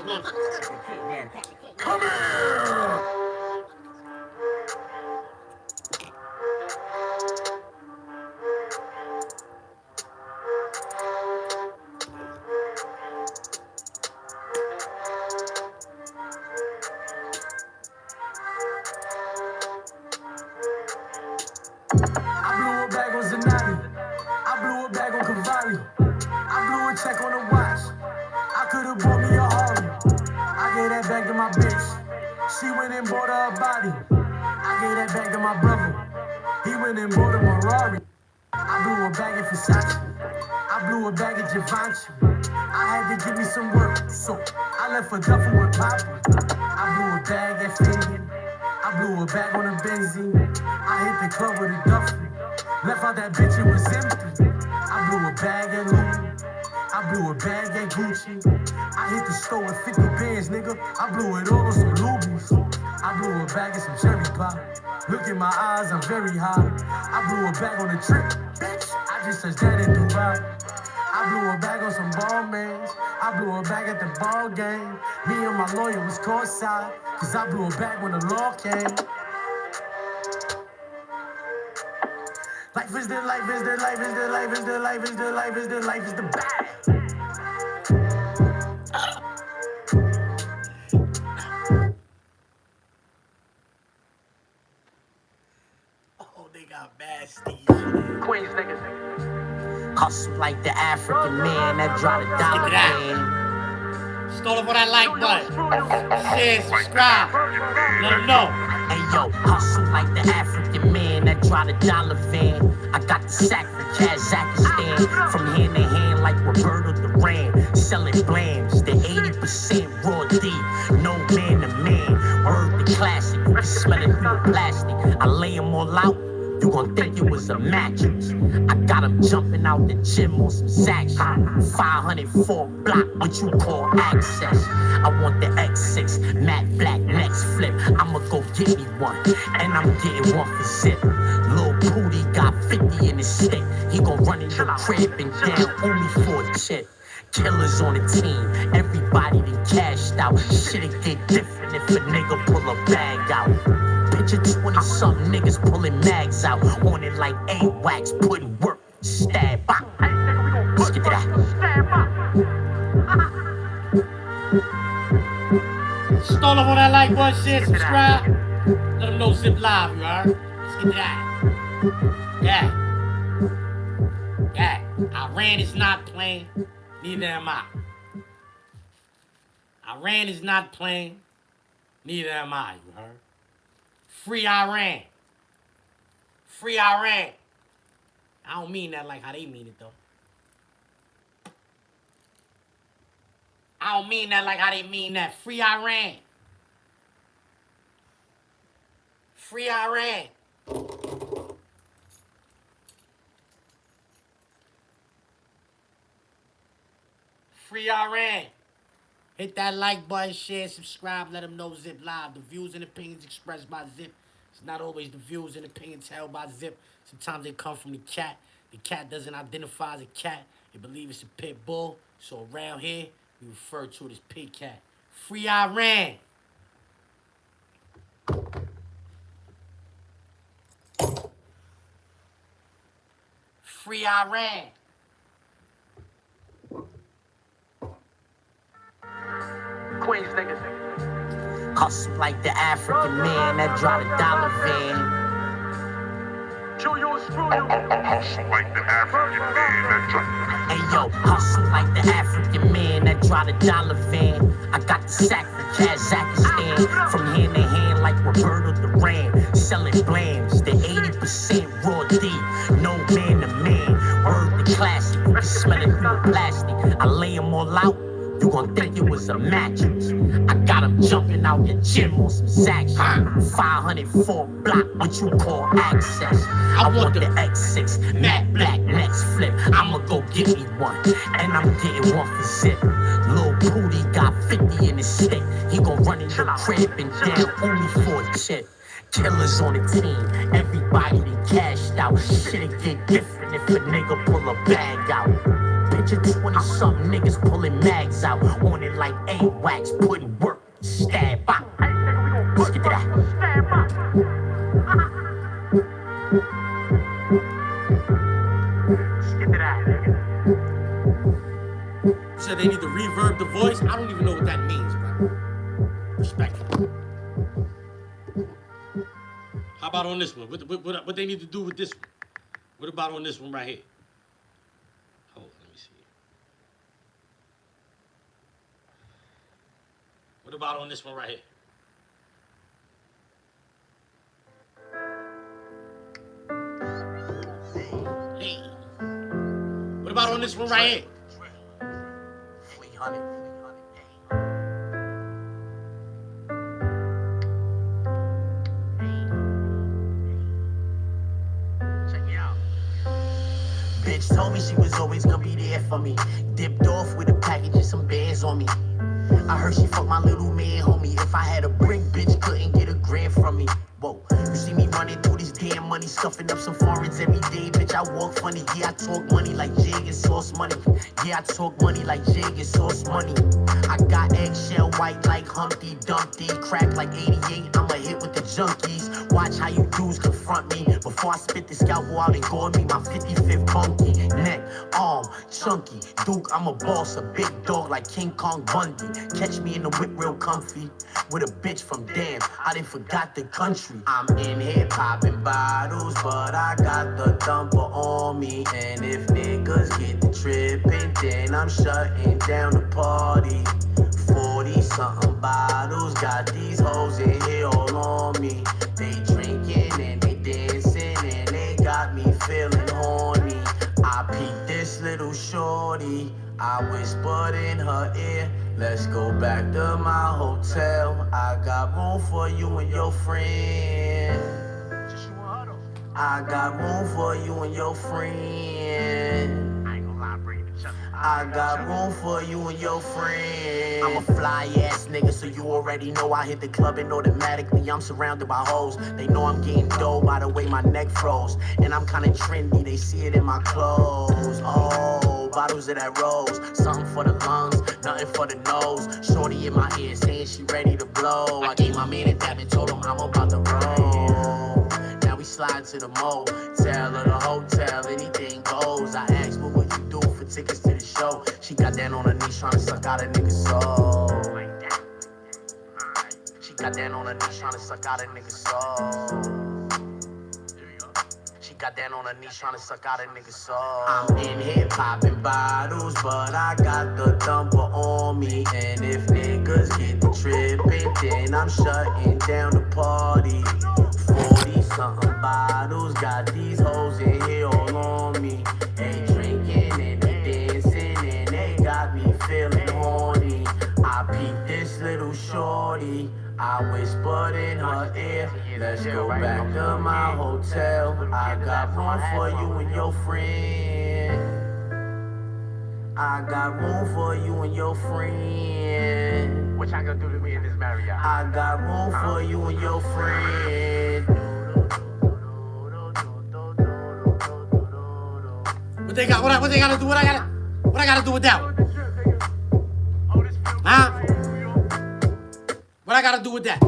Come here! I blew a bag on Zanatti. I blew a bag on Cavalli. I blew a check on the watch. I could've bought me a Harley. I gave that bag to my bitch. She went and bought her a body. I gave that bag to my brother. He went and bought a Ferrari. I blew a bag at Versace. I blew a bag at Givenchy. I had to give me some work, so I left a duffel with Poppy. I blew a bag at Finian. I blew a bag on a benzene. I hit the club with a duffel. Left out that bitch, it was empty. I blew a bag at Louis. I blew a bag at Gucci. I hit the store with 50 bands, nigga. I blew it all on some Lubies. I blew a bag at some cherry pie. Look in my eyes, I'm very high. I blew a bag on a trip, bitch. I just touched that in Dubai. I blew a bag on some ball mains. I blew a bag at the ball game. Me and my lawyer was courtside, cause I blew a bag when the law came. Life is the life is the life is the life is the life is the life is the life is the bag. Oh, they got bad Steve. Queens niggas. Hustle like the African man that drive the dollar van. Stole it for that like button. Share, subscribe. Let them know. Hey yo, hustle like the African man that drive the dollar van. I got the sack from Kazakhstan, from hand to hand like Roberto Duran. Selling blams, the 80% raw D, no man to man. Word the classic, you can smell it through the plastic. I lay them all out. You gon' think it was a mattress. I got him jumping out the gym on some Saks. 504 block, what you call access. I want the X6, matte black, next flip. I'ma go get me one, and I'm getting one for zip. Lil Pooty got 50 in his stick. He gon' run in your crib and down only for a chip. Killers on the team, everybody done cashed out. Shit'll get different if a nigga pull a bag out. Picture 20-something niggas pulling mags out. On it like A-Wax, putting work, stab out. Let's get to that. Stole them on that like button, share, subscribe. Let them know Zip Live, you heard? Let's get to that. Yeah. Iran is not playing, neither am I. Iran is not playing, neither am I, you heard? Free Iran. Free Iran. I don't mean that like how they mean it, though. I don't mean that like how they mean that. Free Iran. Free Iran. Free Iran. Hit that like button, share, subscribe, let them know Zip Live. The views and opinions expressed by Zip. It's not always the views and opinions held by Zip. Sometimes they come from the cat. The cat doesn't identify as a cat. They believe it's a pit bull. So around here, we refer to it as pig cat. Free Iran. Free Iran. Queens niggas. Hustle like the African man that drive the dollar van. Chew you and screw you. Hustle like the African man that drive. Hey yo, hustle like the African man that drive the dollar van. I got the sack from Kazakhstan, from hand to hand like Roberto Duran. Selling blams, the 80% raw D, no man to man. Word the classic, you can smell it through the plastic. I lay them all out. You gon' think it was a mattress. I got him jumping out the gym on some Saks. 504 block, what you call access. I want the X6, matte black, next flip. I'ma go get me one, and I'm getting one for zip. Lil Pooty got 50 in his stick. He gon' run in your crib and down only for a chip. Killers on the team, everybody done cashed out. Shit'll get different if a nigga pull a bag out. Picture 20-something niggas pulling mags out on it like A-wax, putting work, stab out. Let's get to that. Let's get to that, nigga. Said they need to reverb the voice. I don't even know what that means, bro. Respectfully. How about on this one? What they need to do with this one? What about on this one right here? Hold on, let me see. What about on this one right here? Hey. What about on this one right here? 300. Bitch told me she was always gonna be there for me. Dipped off with a package and some bands on me. I heard she fucked my little man, homie. If I had a brick, bitch couldn't get a grand from me. Whoa, you see me running through this damn money, stuffing up some foreigns every day, bitch. I walk funny, yeah, I talk money like jig and sauce money. Yeah, I talk money like jig and sauce money. I got eggshell white like Humpty Dumpty, crack like 88. I'm a hit with the junkies. Watch how you dudes confront me before I spit the scalpel out and go and be my 55th bunky. Neck, arm, chunky, Duke, I'm a boss, a big dog like King Kong Bundy. Catch me in the whip real comfy with a bitch from damn, I done forgot the country. I'm in here popping bottles, but I got the thumper on me. And if niggas get the tripping, then I'm shutting down the party. 40-something bottles, got these hoes in here all on me. They drinking and they dancing and they got me feeling horny. I peeked this little shorty, I whispered in her ear, let's go back to my hotel. I got room for you and your friend. I got room for you and your friend. I ain't gonna lie, bring the chuck. I got room for you and your friend. I'm a fly ass nigga, so you already know I hit the club and automatically I'm surrounded by hoes. They know I'm getting dough by the way my neck froze. And I'm kinda trendy, they see it in my clothes. Oh, bottles of that rose. Something for the lungs, nothing for the nose. Shorty in my ear saying she ready to blow. I gave my man a dab and told him I'm about to roll. Now we slide to the motel or the hotel, anything goes. I asked, what would you do for tickets to the show? She got down on her knees trying to suck out a nigga's soul. She got down on her knees trying to suck out a nigga's soul. She got down on her knees trying to suck out a nigga's soul. I'm in here popping bottles, but I got the thumper on me. And if niggas get the tripping, then I'm shutting down the party. 40-something bottles, got these hoes in here all on me. They drinking and they dancing and they got me feeling horny. I peeked this little shorty, I whispered in her ear, let's go back to my hotel. I got room for you and your friend. I got room for you and your friend. What y'all gonna do to me in this Marriott? I got room for you and your friend. What they got? What they gotta do? What I gotta do with that one? Huh? What I gotta do with that?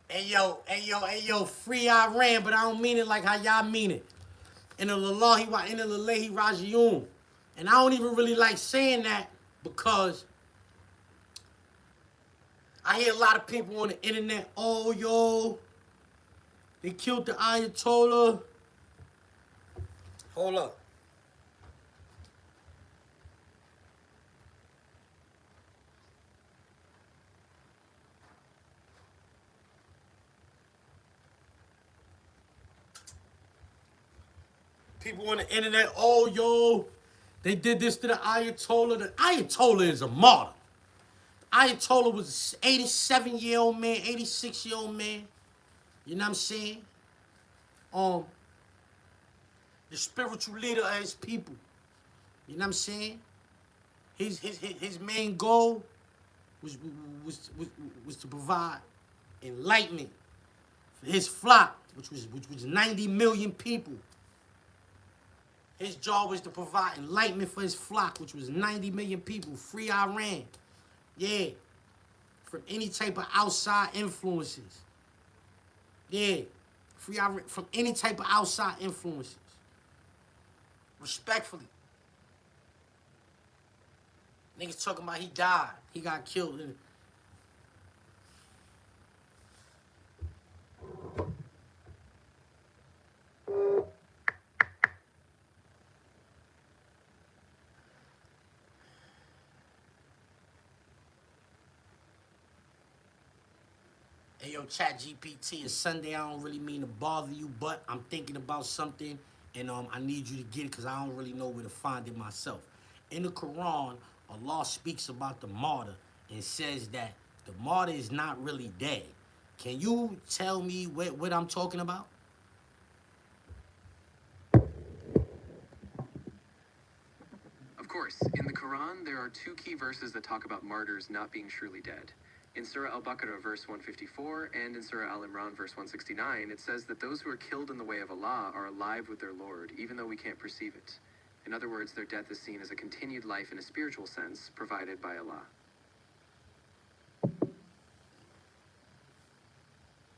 Hey yo, free Iran, but I don't mean it like how y'all mean it. In the Lillahi Rajiun. And I don't even really like saying that because I hear a lot of people on the internet, oh yo, they killed the Ayatollah. Hold up. People on the internet, oh yo, they did this to the Ayatollah. The Ayatollah is a martyr. Ayatollah was an 87-year-old man, 86-year-old man. You know what I'm saying? The spiritual leader of his people. You know what I'm saying? His main goal was to provide enlightenment for his flock, which was 90 million people. His job was to provide enlightenment for his flock, which was 90 million people. Free Iran. Yeah. From any type of outside influences. Yeah. Free Iran from any type of outside influences. Respectfully. Niggas talking about he died. He got killed. Hey, yo, Chat GPT, it's Sunday. I don't really mean to bother you, but I'm thinking about something, and I need you to get it because I don't really know where to find it myself. In the Quran, Allah speaks about the martyr and says that the martyr is not really dead. Can you tell me what I'm talking about? Of course, in the Quran, there are two key verses that talk about martyrs not being truly dead. In Surah Al-Baqarah, verse 154, and in Surah Al-Imran, verse 169, it says that those who are killed in the way of Allah are alive with their Lord, even though we can't perceive it. In other words, their death is seen as a continued life in a spiritual sense, provided by Allah.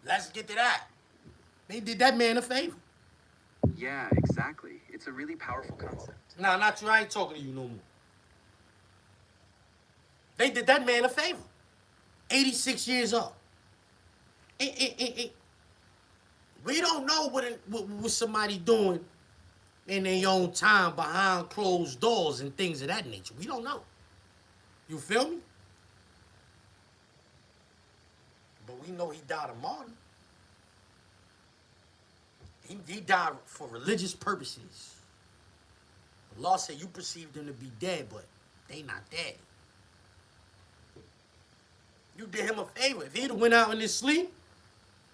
Let's get to that. They did that man a favor. Yeah, exactly. It's a really powerful concept. Nah, not you. I ain't talking to you no more. They did that man a favor. 86 years old. We don't know what somebody doing in their own time behind closed doors and things of that nature. We don't know. You feel me? But we know he died a martyr. He died for religious purposes. Allah said you perceive them to be dead, but they not dead. You did him a favor. If he'd have went out in his sleep,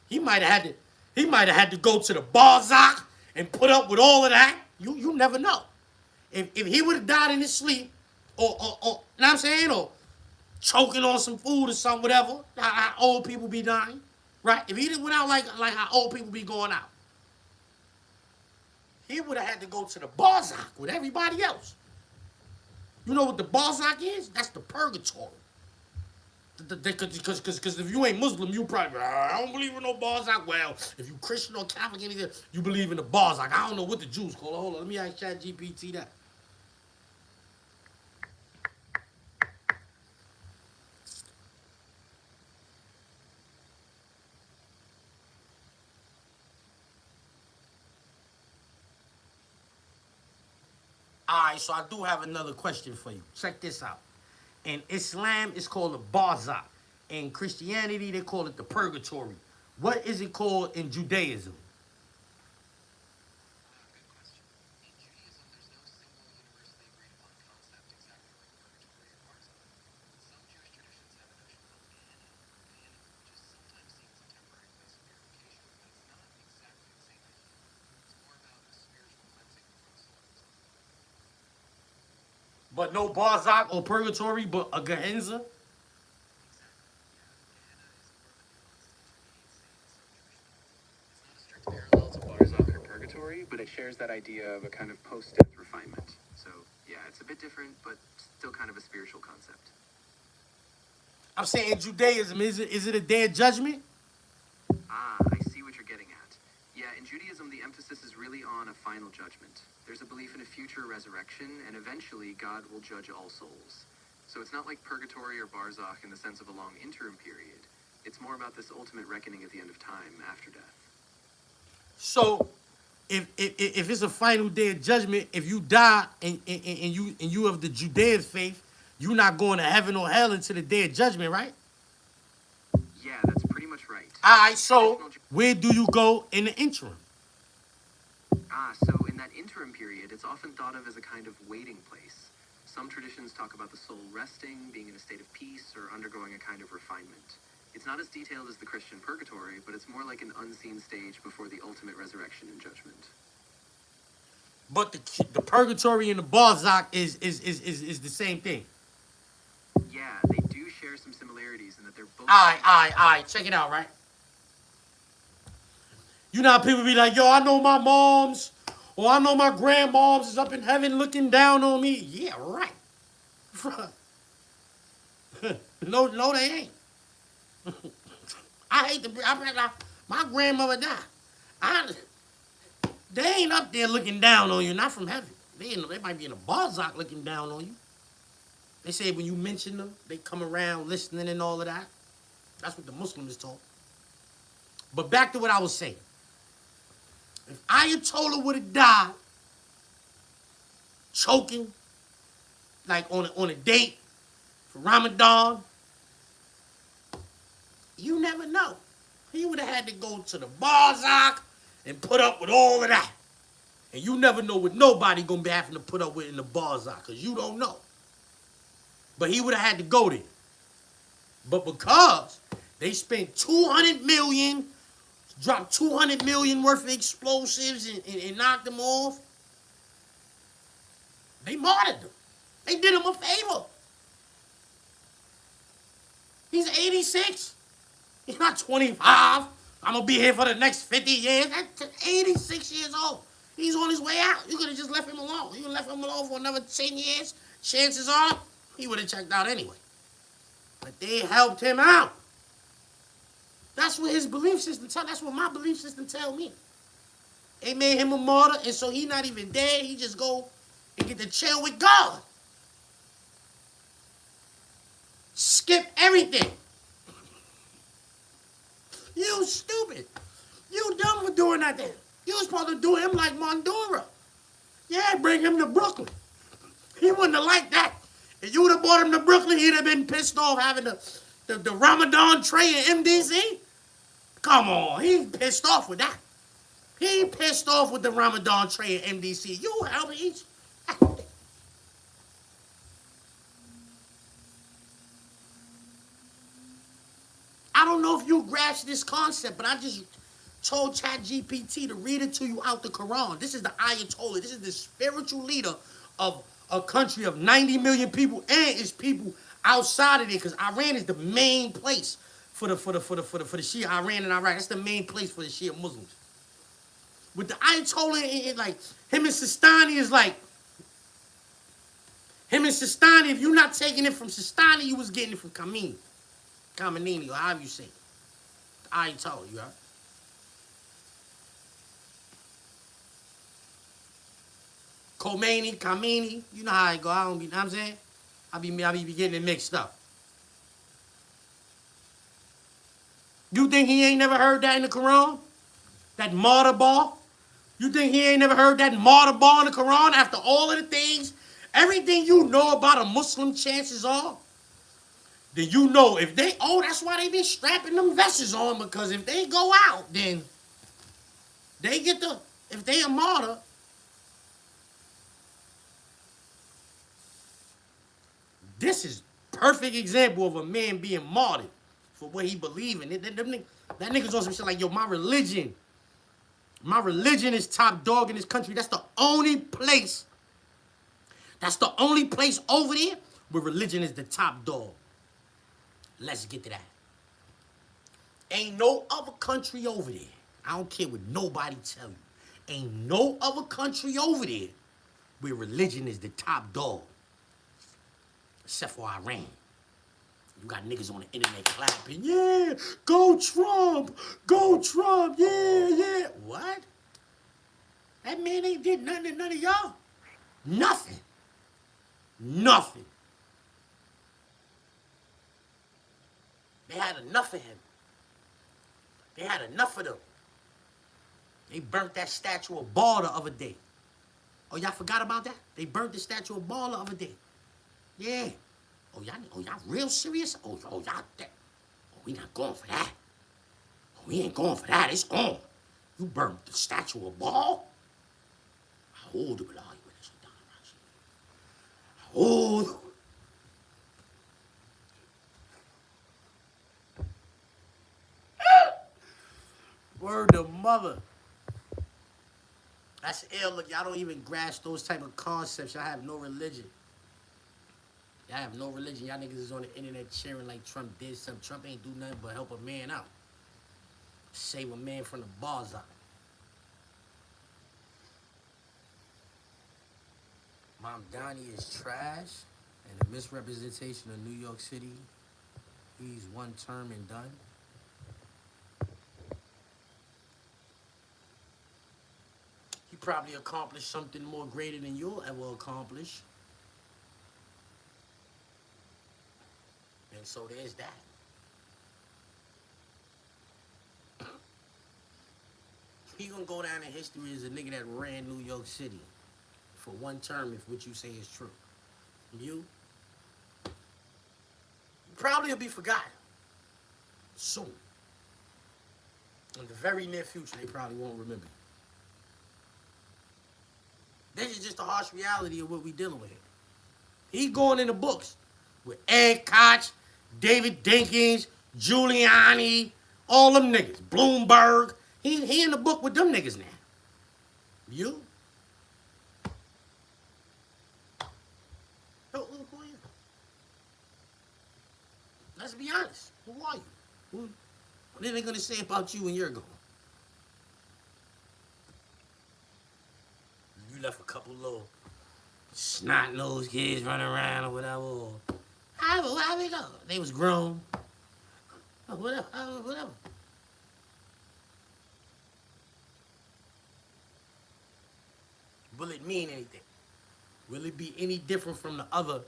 he might have had to go to the barzakh and put up with all of that. You never know. If he would have died in his sleep, or you know what I'm saying, or choking on some food or something, whatever, how old people be dying, right? If he didn't went out like how old people be going out, he would have had to go to the barzakh with everybody else. You know what the barzakh is? That's the purgatory. Because if you ain't Muslim, you probably, I don't believe in no barzakh. Well, if you Christian or Catholic, anything, you believe in the barzakh. I don't know what the Jews call it. Hold on, let me ask Chat GPT that. All right, so I do have another question for you. Check this out. In Islam, it's called the barzakh. In Christianity, they call it the purgatory. What is it called in Judaism? But no barzakh or purgatory, but a Gehenna? Parallel to barzakh or purgatory, but it shares that idea of a kind of post-death refinement. So, yeah, it's a bit different, but still kind of a spiritual concept. I'm saying in Judaism, is it a day of judgment? Ah, I see what you're getting at. Yeah, in Judaism, the emphasis is really on a final judgment. There's a belief in a future resurrection, and eventually God will judge all souls. So it's not like purgatory or barzakh in the sense of a long interim period. It's more about this ultimate reckoning at the end of time, after death. So, if it's a final day of judgment, if you die and you have the Judean faith, you're not going to heaven or hell until the day of judgment, right? Yeah, that's pretty much right. All right, so where do you go in the interim? So in that interim period, it's often thought of as a kind of waiting place. Some traditions talk about the soul resting, being in a state of peace, or undergoing a kind of refinement. It's not as detailed as the Christian purgatory, but it's more like an unseen stage before the ultimate resurrection and judgment. But the purgatory and the barzakh is the same thing. Yeah, they do share some similarities in that they're both... All right. Check it out, right? You know how people be like, yo, I know my moms or I know my grandmoms is up in heaven looking down on me. Yeah, right. No, they ain't. I hate to be, my grandmother died. They ain't up there looking down on you, not from heaven. They might be in a barzak looking down on you. They say when you mention them, they come around listening and all of that. That's what the Muslims taught. But back to what I was saying. If Ayatollah would have died choking, like on a date for Ramadan, you never know. He would have had to go to the barzak and put up with all of that. And you never know what nobody gonna be having to put up with in the barzak, because you don't know. But he would have had to go there. But because they spent 200 million, dropped 200 million worth of explosives and knocked them off, they martyred him. They did him a favor. He's 86. He's not 25. I'm going to be here for the next 50 years. That's 86 years old. He's on his way out. You could have just left him alone. You could have left him alone for another 10 years. Chances are, he would have checked out anyway. But they helped him out. That's what his belief system tell. That's what my belief system tell me. They made him a martyr, and so he not even dead. He just go and get to chill with God. Skip everything. You stupid. You dumb for doing that then. You was supposed to do him like Mondura. Yeah, bring him to Brooklyn. He wouldn't have liked that. If you would have brought him to Brooklyn, he'd have been pissed off having the Ramadan tray in MDC. Come on, he pissed off with that. He pissed off with the Ramadan tray in MDC. You help me. I don't know if you grasp this concept, but I just told ChatGPT to read it to you out the Quran. This is the Ayatollah. This is the spiritual leader of a country of 90 million people, and it's people outside of it, because Iran is the main place for the Shia. Iran and Iraq. That's the main place for the Shia Muslims. With the Ayatollah, like him and Sistani is like him and Sistani. If you're not taking it from Sistani, you was getting it from Khamenei, or however you say it. The Ayatollah, you heard? Khamenei, you know how it go. I don't be, you know what I'm saying? I be getting it mixed up. You think he ain't never heard that in the Quran? That martyr ball? You think he ain't never heard that martyr ball in the Quran after all of the things? Everything you know about a Muslim, chances are, then you know if they, that's why they be strapping them vests on, because if they go out, then they get if they a martyr, this is perfect example of a man being martyred for what he believe in. That nigga's on some shit like, yo, my religion is top dog in this country. That's the only place over there where religion is the top dog. Let's get to that. Ain't no other country over there. I don't care what nobody tell you. Ain't no other country over there where religion is the top dog. Except for Iran. You got niggas on the internet clapping. Yeah, go Trump. Go Trump. Yeah. What? That man ain't did nothing to none of y'all. Nothing. They had enough of him. They had enough of them. They burnt that statue of Baal the other day. Oh, y'all forgot about that? They burnt the statue of Baal the other day. Yeah. Oh, y'all real serious? Oh, y'all that. Oh, we not going for that. Oh, we ain't going for that. It's on. You burnt the statue of Baal? Word to mother. That's ill. Look, y'all don't even grasp those type of concepts. Y'all have no religion. Y'all have no religion. Y'all niggas is on the internet cheering like Trump did something. Trump ain't do nothing but help a man out. Save a man from the bazaar. Mamdani is trash and a misrepresentation of New York City. He's one term and done. He probably accomplished something more greater than you'll ever accomplish. And so there's that. He gonna go down in history as a nigga that ran New York City for one term if what you say is true. You probably will be forgotten soon. In the very near future, they probably won't remember you. This is just the harsh reality of what we dealing with here. He's going in the books with Ed Koch, David Dinkins, Giuliani, all them niggas. Bloomberg. He in the book with them niggas now. You? Who are you? Let's be honest. Who are you? What are they gonna say about you when you're gone? You left a couple little snot-nosed kids running around or whatever. Or how we go? They was grown. Or whatever. Will it mean anything? Will it be any different from the other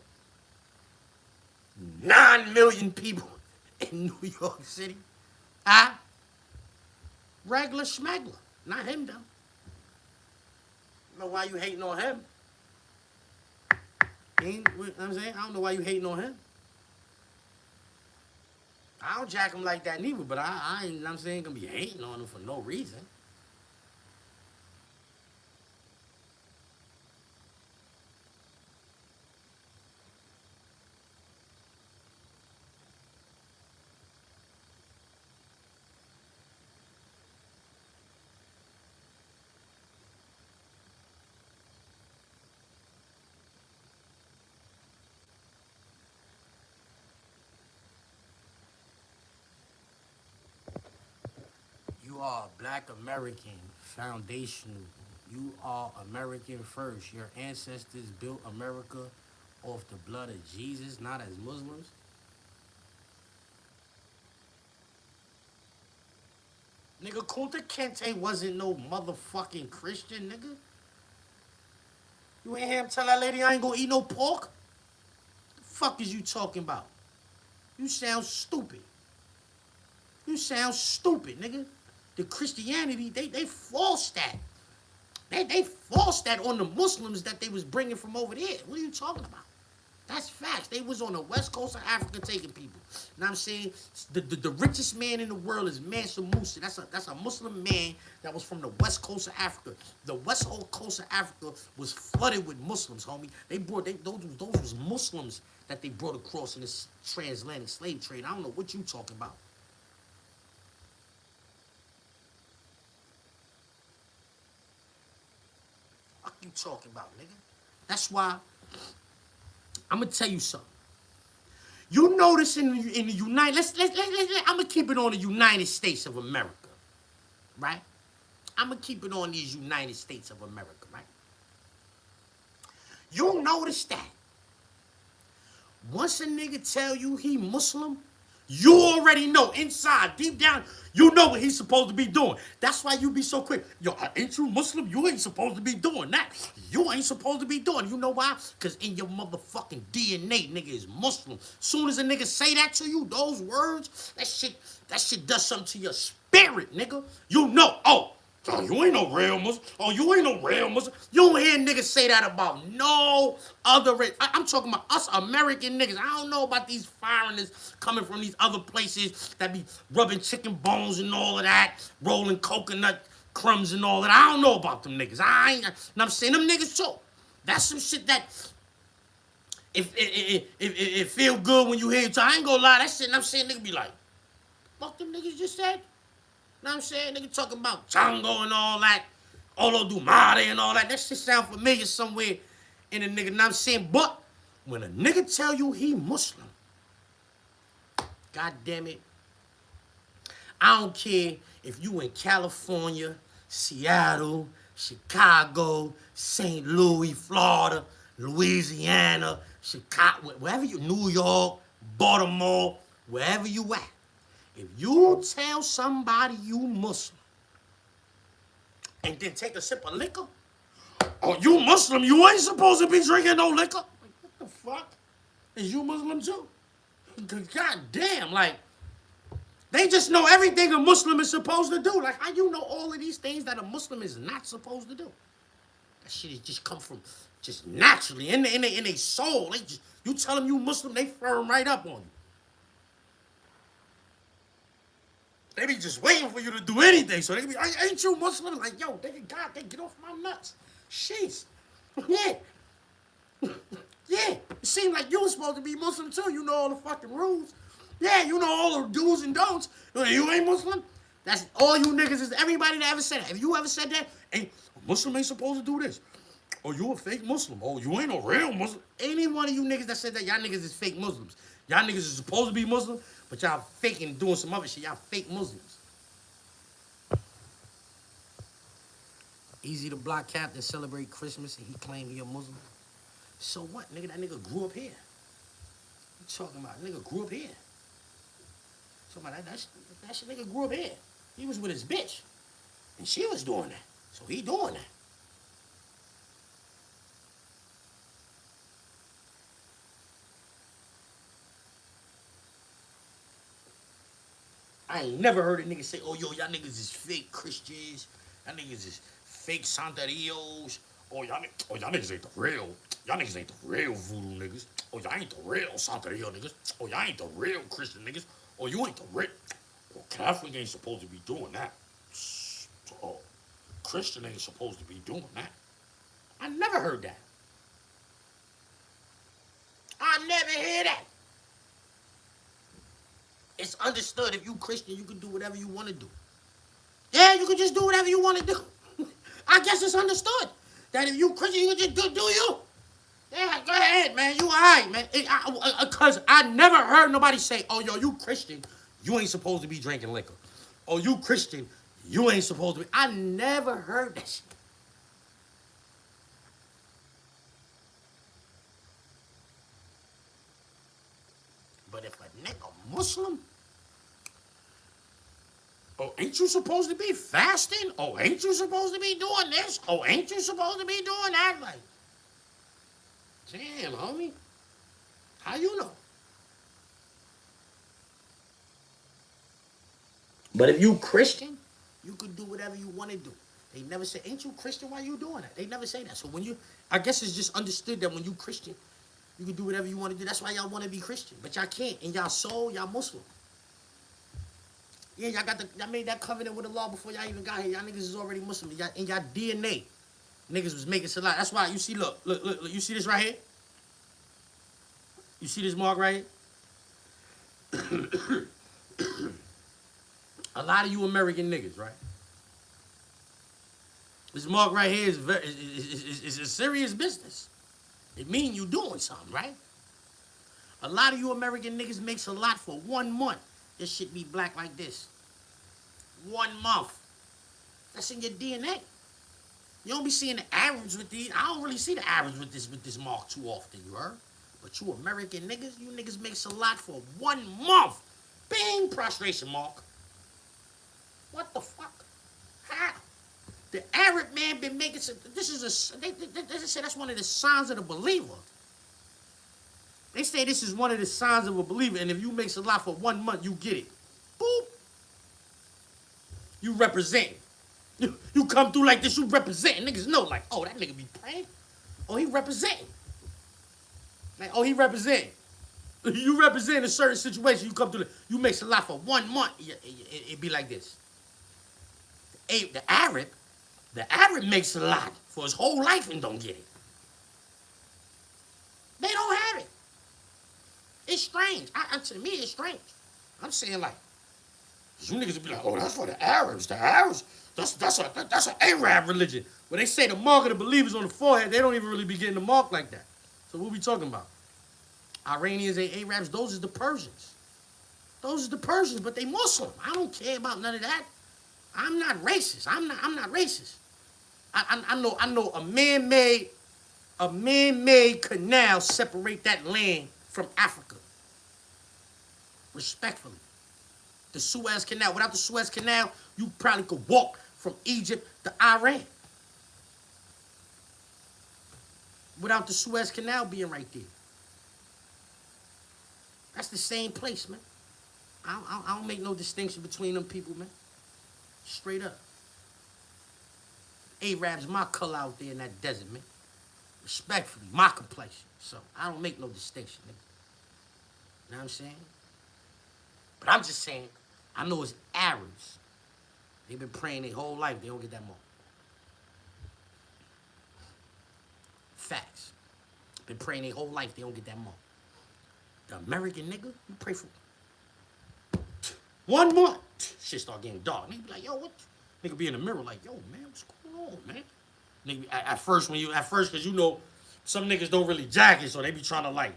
9 million people in New York City? Regular schmegler. Not him, though. I don't know why you hating on him. You know what I'm saying? I don't know why you hating on him. I don't jack him like that neither, but I ain't, you know what I'm saying, gonna be hating on him for no reason. You are Black American, foundational. You are American first. Your ancestors built America off the blood of Jesus, not as Muslims. Nigga, Kunta Kinte wasn't no motherfucking Christian, nigga. You ain't hear him tell that lady I ain't gonna eat no pork? The fuck is you talking about? You sound stupid. You sound stupid, nigga. The Christianity, they forced that. They forced that on the Muslims that they was bringing from over there. What are you talking about? That's facts. They was on the west coast of Africa taking people. Now I'm saying the richest man in the world is Mansa Musa. That's a Muslim man that was from the west coast of Africa. The west whole coast of Africa was flooded with Muslims, homie. Those was Muslims that they brought across in this transatlantic slave trade. I don't know what you talking about. What you talking about, nigga? That's why I'm gonna tell you something. You notice in the United, I'm gonna keep it on the United States of America, right? I'm gonna keep it on these United States of America, right? You notice that once a nigga tell you he Muslim, you already know inside, deep down, you know what he's supposed to be doing. That's why you be so quick. Yo, ain't you Muslim? You ain't supposed to be doing that. You ain't supposed to be doing. You know why? Because in your motherfucking DNA, nigga is Muslim. Soon as a nigga say that to you, those words, that shit does something to your spirit, nigga. You know, oh, you ain't no real Muslim. Oh, you ain't no real Muslim. You don't hear niggas say that about no other race. I'm talking about us American niggas. I don't know about these foreigners coming from these other places that be rubbing chicken bones and all of that, rolling coconut crumbs and all that. I don't know about them niggas. I'm saying them niggas too. That's some shit that if it feel good when you hear it. I ain't gonna lie, that shit. I'm saying niggas be like, fuck them niggas just said. Know what I'm saying? Nigga talking about Django and all that. Olo Dumare and all that. That shit sound familiar somewhere in a nigga. Know what I'm saying? But when a nigga tell you he Muslim, God damn it, I don't care if you in California, Seattle, Chicago, St. Louis, Florida, Louisiana, Chicago, wherever you, New York, Baltimore, wherever you at. If you tell somebody you Muslim and then take a sip of liquor, oh, you Muslim, you ain't supposed to be drinking no liquor. Like, what the fuck? Is you Muslim too? God damn, like, they just know everything a Muslim is supposed to do. Like, how you know all of these things that a Muslim is not supposed to do? That shit is just come from just naturally in their soul. They just, you tell them you Muslim, they firm right up on you. They be just waiting for you to do anything. So they be, ain't you Muslim? Like, yo, they get off my nuts. Sheesh. Yeah. Yeah. It seemed like you was supposed to be Muslim too. You know all the fucking rules. Yeah, you know all the do's and don'ts. You ain't Muslim? That's all you niggas is everybody that ever said that. If you ever said that, a Muslim ain't supposed to do this. Oh, you a fake Muslim. Oh, you ain't a real Muslim. Any one of you niggas that said that, y'all niggas is fake Muslims. Y'all niggas is supposed to be Muslim, but y'all faking doing some other shit. Y'all fake Muslims. Easy to block Captain celebrate Christmas and he claim he a Muslim. So what, nigga? That nigga grew up here. What you talking about? Nigga grew up here. So that shit nigga grew up here. He was with his bitch. And she was doing that. So he doing that. I ain't never heard a nigga say, oh, yo, y'all niggas is fake Christians. Y'all niggas is fake Santerios. Oh, y'all niggas ain't the real. Y'all niggas ain't the real voodoo niggas. Oh, y'all ain't the real Santerio niggas. Oh, y'all ain't the real Christian niggas. Oh, you ain't the real. Well, Catholic ain't supposed to be doing that. Oh, Christian ain't supposed to be doing that. I never heard that. I never hear that. It's understood if you Christian, you can do whatever you want to do. Yeah, you can just do whatever you want to do. I guess it's understood that if you Christian, you can just do you. Yeah, go ahead, man. You all right, man. Because I never heard nobody say, oh, yo, you Christian, you ain't supposed to be drinking liquor. Oh, you Christian, you ain't supposed to be. I never heard that shit. But if a nigga Muslim, oh, ain't you supposed to be fasting? Oh, ain't you supposed to be doing this? Oh, ain't you supposed to be doing that? Like, damn, homie. How you know? But if you Christian, you could do whatever you want to do. They never say, ain't you Christian? Why you doing that? They never say that. So when you, I guess it's just understood that when you Christian, you can do whatever you want to do. That's why y'all want to be Christian. But y'all can't. In y'all soul, y'all Muslim. Yeah, y'all made that covenant with Allah before y'all even got here. Y'all niggas is already Muslim. Y'all, in y'all DNA, niggas was making salat. That's why you see, look, you see this right here? You see this mark right here? A lot of you American niggas, right? This mark right here is a serious business. It mean you doing something, right? A lot of you American niggas makes a lot for 1 month. This shit be black like this. 1 month. That's in your DNA. You don't be seeing the Arabs with these. I don't really see the Arabs with this mark too often, you heard? But you American niggas, you niggas makes a lot for 1 month. Bing, prostration mark. What the fuck? How? The Arab man been making some, this is they say that's one of the signs of the believer. They say this is one of the signs of a believer, and if you make salat for 1 month, you get it. Boop. You represent. You come through like this, you represent. Niggas know, like, oh, that nigga be praying. Oh, he representing. Like, oh, he representing. You represent a certain situation, you come through, you make salat for 1 month, it be like this. The Arab makes a lot for his whole life and don't get it. They don't have it. It's strange. To me, it's strange. I'm saying, like, you niggas will be like, oh, that's for the Arabs. The Arabs, that's an Arab religion. When they say the mark of the believers on the forehead, they don't even really be getting the mark like that. So what we talking about? Iranians and Arabs, those is the Persians. Those is the Persians, but they Muslim. I don't care about none of that. I'm not racist. I'm not racist. I know a man-made A man-made canal separate that land from Africa. Respectfully. The Suez Canal. Without the Suez Canal, you probably could walk from Egypt to Iran. Without the Suez Canal being right there. That's the same place, man. I don't make no distinction between them people, man. Straight up. Arabs my color out there in that desert, man. Respectfully, my complexion. So I don't make no distinction, nigga. You know what I'm saying? But I'm just saying, I know it's Arabs. They've been praying their whole life. They don't get that more. Facts. Been praying their whole life. They don't get that more. The American nigga, you pray for 1 month. Shit start getting dark. Nigga be like, yo, what? Nigga be in the mirror like, yo, man, what's going on, man? Nigga, at first, cause you know, some niggas don't really jack it, so they be trying to like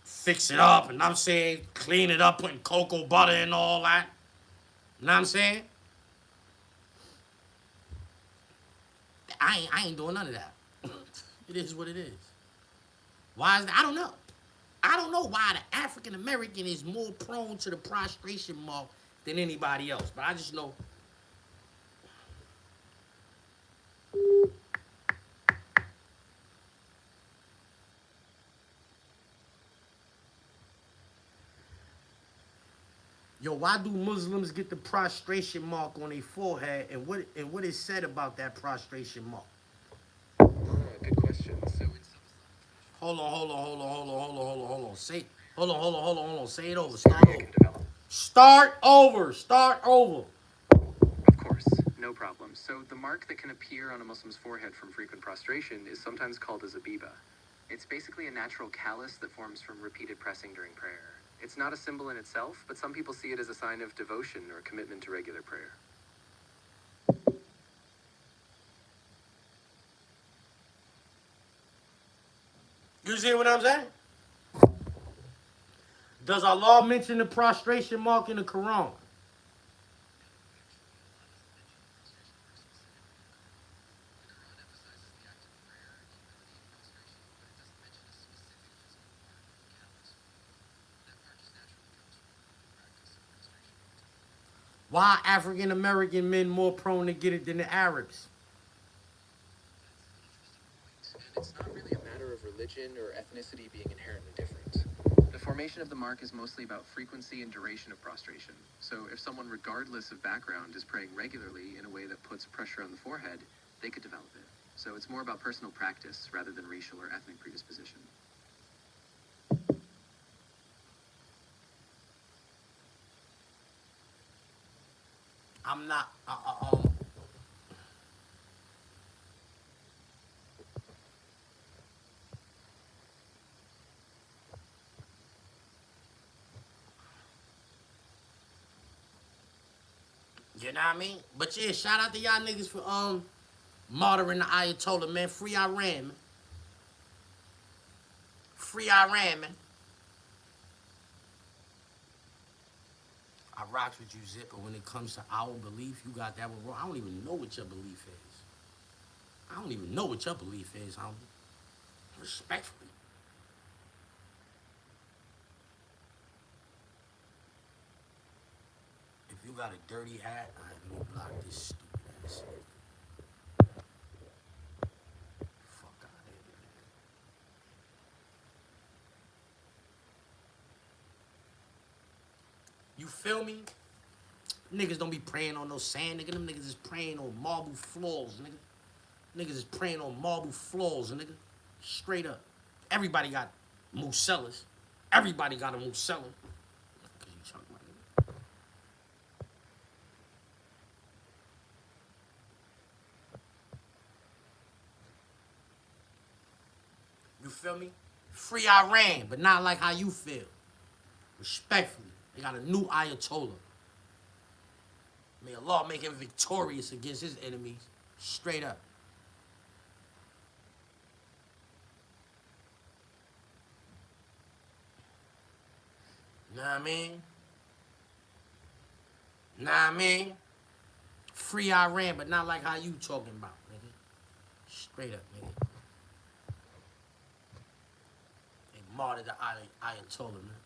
fix it up, and I'm saying, clean it up, putting cocoa butter and all that. You know what I'm saying? I ain't doing none of that. It is what it is. Why is that? I don't know. I don't know why the African American is more prone to the prostration mark than anybody else, but I just know. Yo, why do Muslims get the prostration mark on their forehead, and what is said about that prostration mark? Good question. So Hold on. Say, hold on. Say it over. Start over. of course, no problem. So the mark that can appear on a Muslim's forehead from frequent prostration is sometimes called a zabiba. It's basically a natural callus that forms from repeated pressing during prayer. It's not a symbol in itself, but some people see it as a sign of devotion or commitment to regular prayer. You see what I'm saying? Does Allah mention the prostration mark in the Quran? Why are African American men more prone to get it than the Arabs? And it's not really a matter of religion or ethnicity being inherently different. The formation of the mark is mostly about frequency and duration of prostration. So if someone, regardless of background, is praying regularly in a way that puts pressure on the forehead, they could develop it. So it's more about personal practice rather than racial or ethnic predisposition. I'm not. You know what I mean? But yeah, shout out to y'all niggas for martyring the Ayatollah, man. Free Iran, man. Free Iran, man. I rocks with you, Zip, but when it comes to our belief, you got that one wrong. I don't even know what your belief is. I don't even know what your belief is, homie. Respectfully. If you got a dirty hat, let me block this stupid ass. Fuck out of here, man. You feel me? Niggas don't be praying on no sand, nigga. Them niggas is praying on marble floors, nigga. Niggas is praying on marble floors, nigga. Straight up. Everybody got musellas. Everybody got a musella. You feel me? Free Iran, but not like how you feel. Respectfully. They got a new Ayatollah. May Allah make him victorious against his enemies. Straight up. Know what I mean? Know what I mean? Free Iran, but not like how you talking about, nigga. Straight up, nigga. Martyr the Ayatollah, man.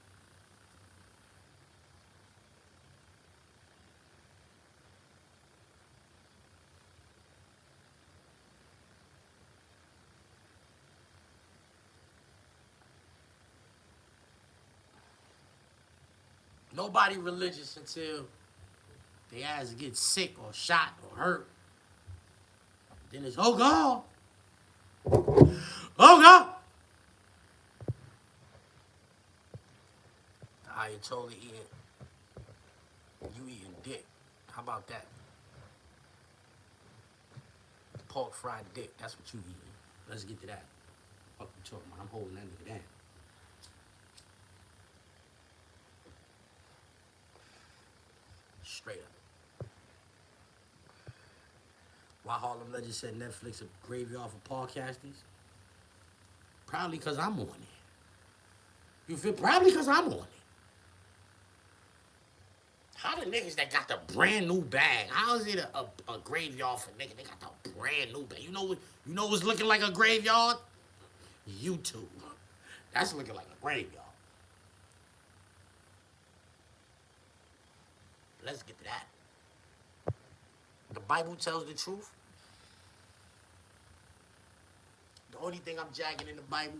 Nobody religious until they ass get sick or shot or hurt. Then it's, oh God. Oh God. The Ayatollah eating, you eating dick. How about that? Pork fried dick. That's what you eating. Let's get to that. Fuck you talking about? I'm holding that nigga down. Straight up. Why Harlem Legend said Netflix a graveyard for podcasters? Probably because I'm on it. You feel? Probably because I'm on it. How the niggas that got the brand new bag? How is it a graveyard for niggas? They got the brand new bag. You know what's looking like a graveyard? YouTube. That's looking like a graveyard. Let's get to that. The Bible tells the truth. The only thing I'm jacking in the Bible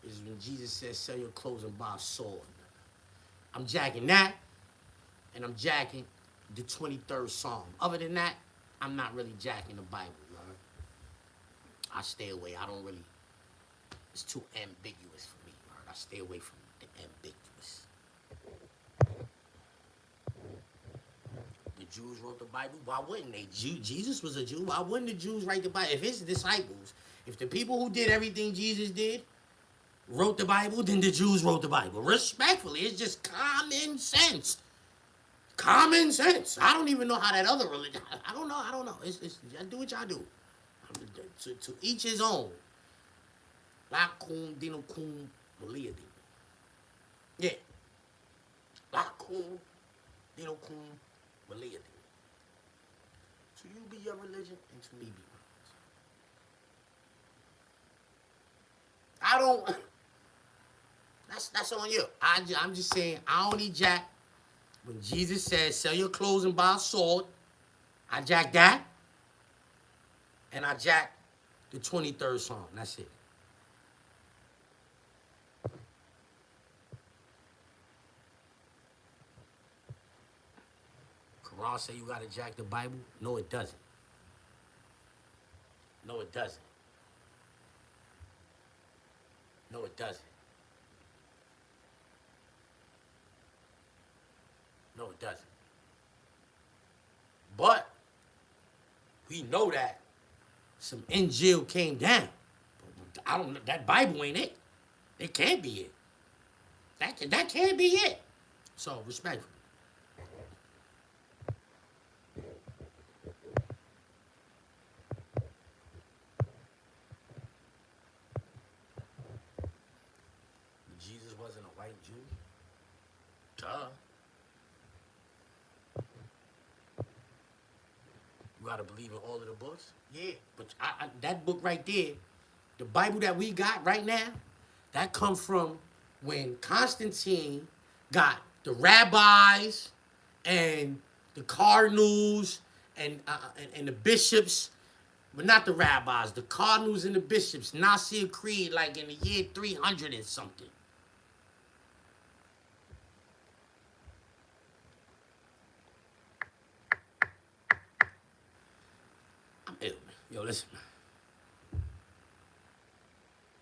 is when Jesus says, sell your clothes and buy a sword. I'm jacking that, and I'm jacking the 23rd Psalm. Other than that, I'm not really jacking the Bible, right? I stay away. I don't really, it's too ambiguous for me, right? I stay away from the ambiguous. The Jews wrote the Bible. Why wouldn't they? Jesus was a Jew. Why wouldn't the Jews write the Bible? If his disciples, if the people who did everything Jesus did wrote the Bible, then the Jews wrote the Bible. Respectfully, it's just common sense. Common sense. I don't even know how that other religion. I don't know. It's y'all do what y'all do. To each his own. Lakum dinukum waliyadin. Yeah. Lakum dinukum waliyadin. To you be your religion, and to me be mine. I don't. That's on you. I'm just saying, I only jack when Jesus says, sell your clothes and buy a sword. I jack that. And I jack the 23rd Psalm. That's it. Quran say you gotta jack the Bible? No, it doesn't. No, it doesn't. No, it doesn't. No, it doesn't. But we know that some Injil came down. I don't know. That Bible ain't it. It can't be it. That can't be it. So respectfully. Jesus wasn't a white Jew. Duh. You gotta believe in all of the books? Yeah, but that book right there, the Bible that we got right now, that comes from when Constantine got the rabbis and the cardinals and the bishops, but not the rabbis, the cardinals and the bishops, Nicene Creed, like in the year 300 and something. Yo, listen, man.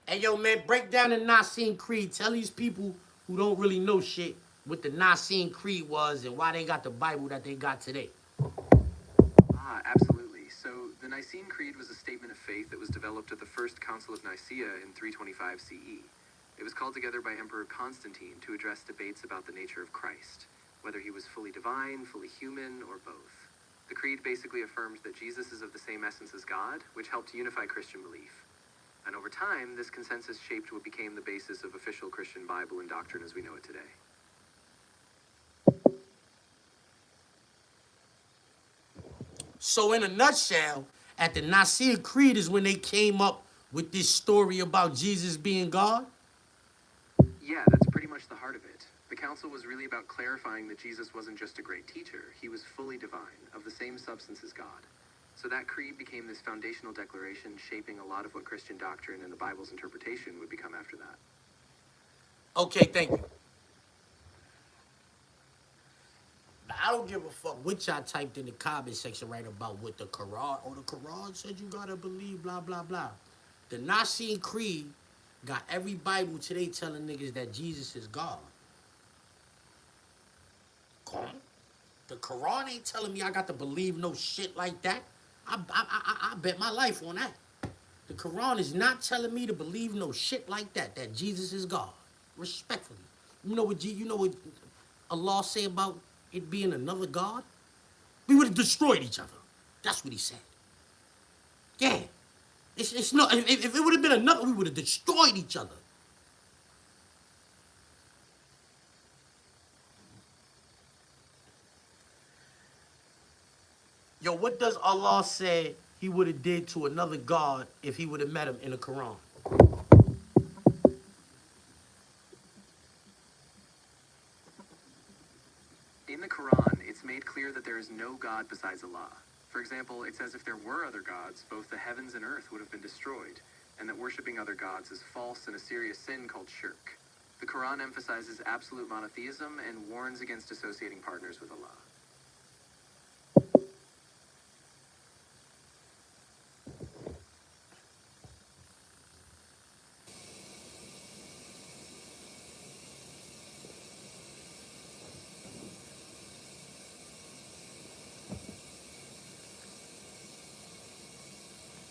Hey, yo, man, break down the Nicene Creed. Tell these people who don't really know shit what the Nicene Creed was and why they got the Bible that they got today. Absolutely. So the Nicene Creed was a statement of faith that was developed at the First Council of Nicaea in 325 CE. It was called together by Emperor Constantine to address debates about the nature of Christ, whether he was fully divine, fully human, or both. The creed basically affirmed that Jesus is of the same essence as God, which helped unify Christian belief. And over time, this consensus shaped what became the basis of official Christian Bible and doctrine as we know it today. So in a nutshell, at the Nicene Creed is when they came up with this story about Jesus being God? much the heart of it. The council was really about clarifying that Jesus wasn't just a great teacher, he was fully divine, of the same substance as God. So that creed became this foundational declaration shaping a lot of what Christian doctrine and the Bible's interpretation would become after that. Okay, thank you. Now, I don't give a fuck what y'all typed in the comment section right about what the Quran, or the Quran said you gotta believe, blah, blah, blah. The Nicene Creed got every Bible today telling niggas that Jesus is God. Come. The Quran ain't telling me I got to believe no shit like that. I bet my life on that. The Quran is not telling me to believe no shit like that, that Jesus is God. Respectfully. You know what Allah say about it being another God? We would have destroyed each other. That's what he said. Yeah. It's not, if it would have been another, we would have destroyed each other. Yo, what does Allah say he would have did to another God if he would have met him in the Quran? In the Quran, it's made clear that there is no God besides Allah. For example, it says if there were other gods, both the heavens and earth would have been destroyed, and that worshipping other gods is false and a serious sin called shirk. The Quran emphasizes absolute monotheism and warns against associating partners with Allah.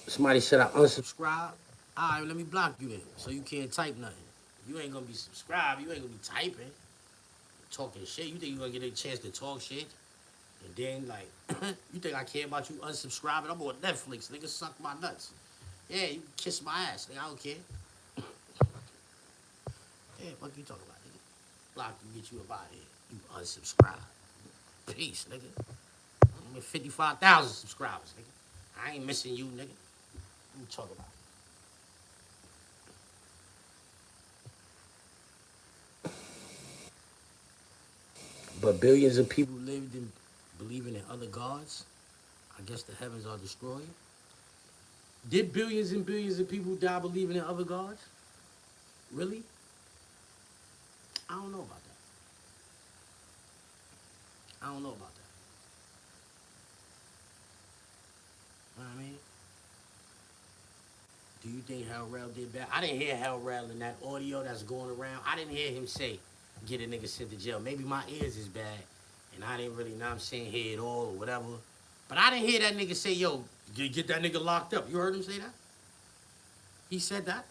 Somebody said I unsubscribe. All right, let me block you then, so you can't type nothing. You ain't gonna be subscribed. You ain't gonna be typing, talking shit. You think you gonna get a chance to talk shit? And then, like, you think I care about you unsubscribing? I'm on Netflix, nigga. Suck my nuts. Yeah, you can kiss my ass, nigga. I don't care. Yeah, what you talking about, nigga? Block you, get you up out of here. You unsubscribe. Peace, nigga. I'm at 55,000 subscribers, nigga. I ain't missing you, nigga. What you talking about? But billions of people lived in believing in other gods. I guess the heavens are destroyed. Did billions and billions of people die believing in other gods? Really? I don't know about that. I don't know about that. You know what I mean? Do you think Hell Rail did bad? I didn't hear Hell Rail in that audio that's going around. I didn't hear him say, get a nigga sent to jail. Maybe my ears is bad, and I didn't really, know what I'm saying, hear it all or whatever. But I didn't hear that nigga say, yo, get that nigga locked up. You heard him say that? He said that?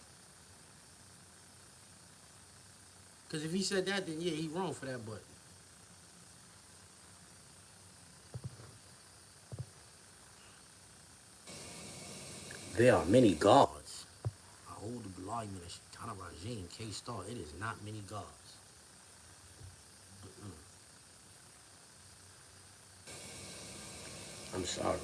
Because if he said that, then yeah, he wrong for that, but... There are many gods. A'udhu billahi minash shaitanir rajim, K-Star. It is not many gods. I'm sorry.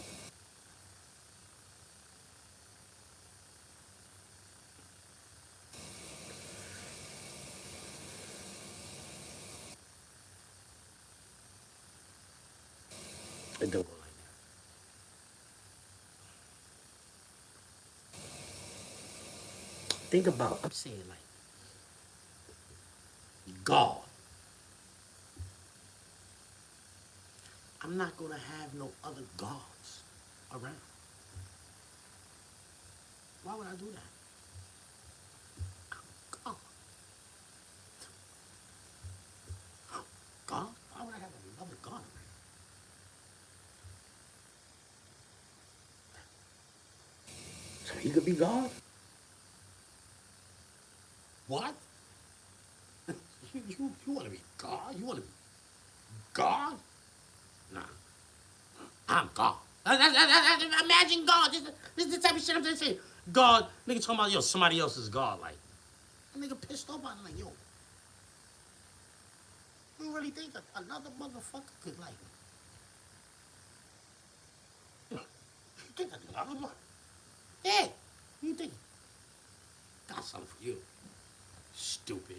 It don't go like that. Think about, I'm saying like, God. I'm not gonna have no other gods around. Why would I do that? God. God? Why would I have another God around? So he could be God? What? you want to be God? You want to be God? Nah. I'm God. Imagine God. This is the type of shit I'm just saying. God, nigga talking about, yo, somebody else is God. Like, that nigga pissed off about it. Like, yo, you really think another motherfucker could, like, you think another motherfucker? Yeah, you think? Got something for you. Stupid.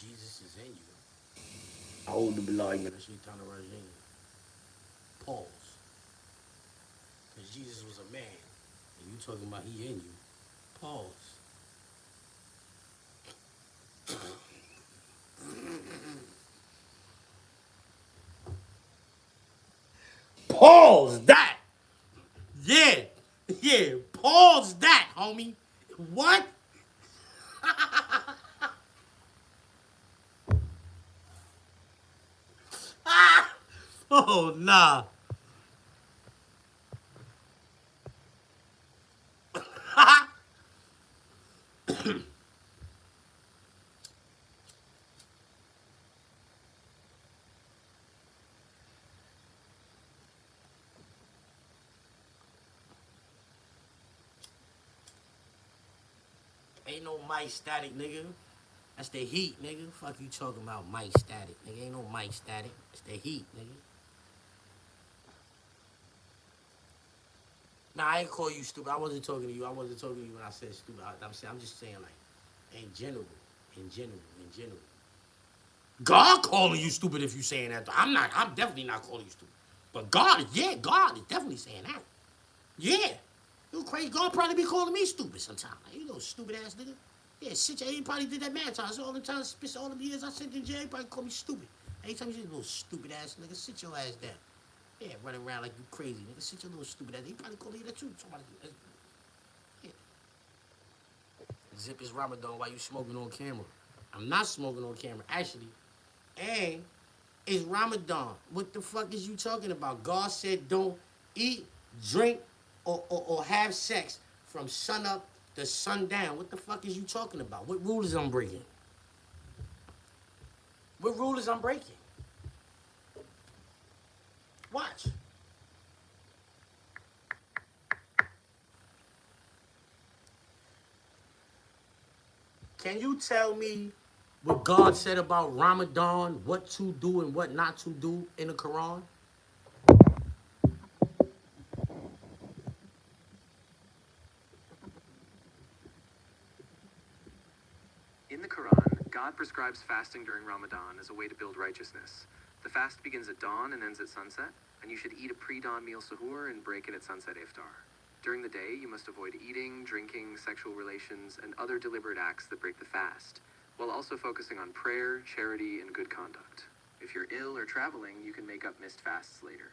Jesus is in you. أعوذ بالله من الشيطان الرجيم. Pause. Because Jesus was a man, and you talking about he in you. Pause. Pause that. Yeah. Yeah. Pause that, homie. What? Oh, nah. Ain't no mic static, nigga. That's the heat, nigga. Fuck you talking about mic static, nigga. Ain't no mic static. It's the heat, nigga. Nah, I ain't call you stupid. I wasn't talking to you. I wasn't talking to you when I said stupid. I'm just saying like, in general, in general, in general. God calling you stupid if you saying that. I'm not. I'm definitely not calling you stupid. But God, yeah, God is definitely saying that. Yeah. You crazy. God probably be calling me stupid sometimes. Like, you little stupid ass nigga. Yeah, sit your, he probably did that mad times. All the times, spent all the years I sent in jail, he probably called me stupid. Anytime you say little stupid ass nigga, sit your ass down. Yeah, running around like you crazy, nigga. Sit your little stupid ass. He probably called you that too. Somebody, yeah. Zip is Ramadan while you smoking on camera. I'm not smoking on camera, actually. And it's Ramadan. What the fuck is you talking about? God said don't eat, drink, or have sex from sun up to sundown. What the fuck is you talking about? What rule is I'm breaking? What rule is I'm breaking? Watch. Can you tell me what God said about Ramadan, what to do and what not to do in the Quran? In the Quran, God prescribes fasting during Ramadan as a way to build righteousness. The fast begins at dawn and ends at sunset, and you should eat a pre-dawn meal suhoor and break it at sunset iftar. During the day, you must avoid eating, drinking, sexual relations, and other deliberate acts that break the fast, while also focusing on prayer, charity, and good conduct. If you're ill or traveling, you can make up missed fasts later.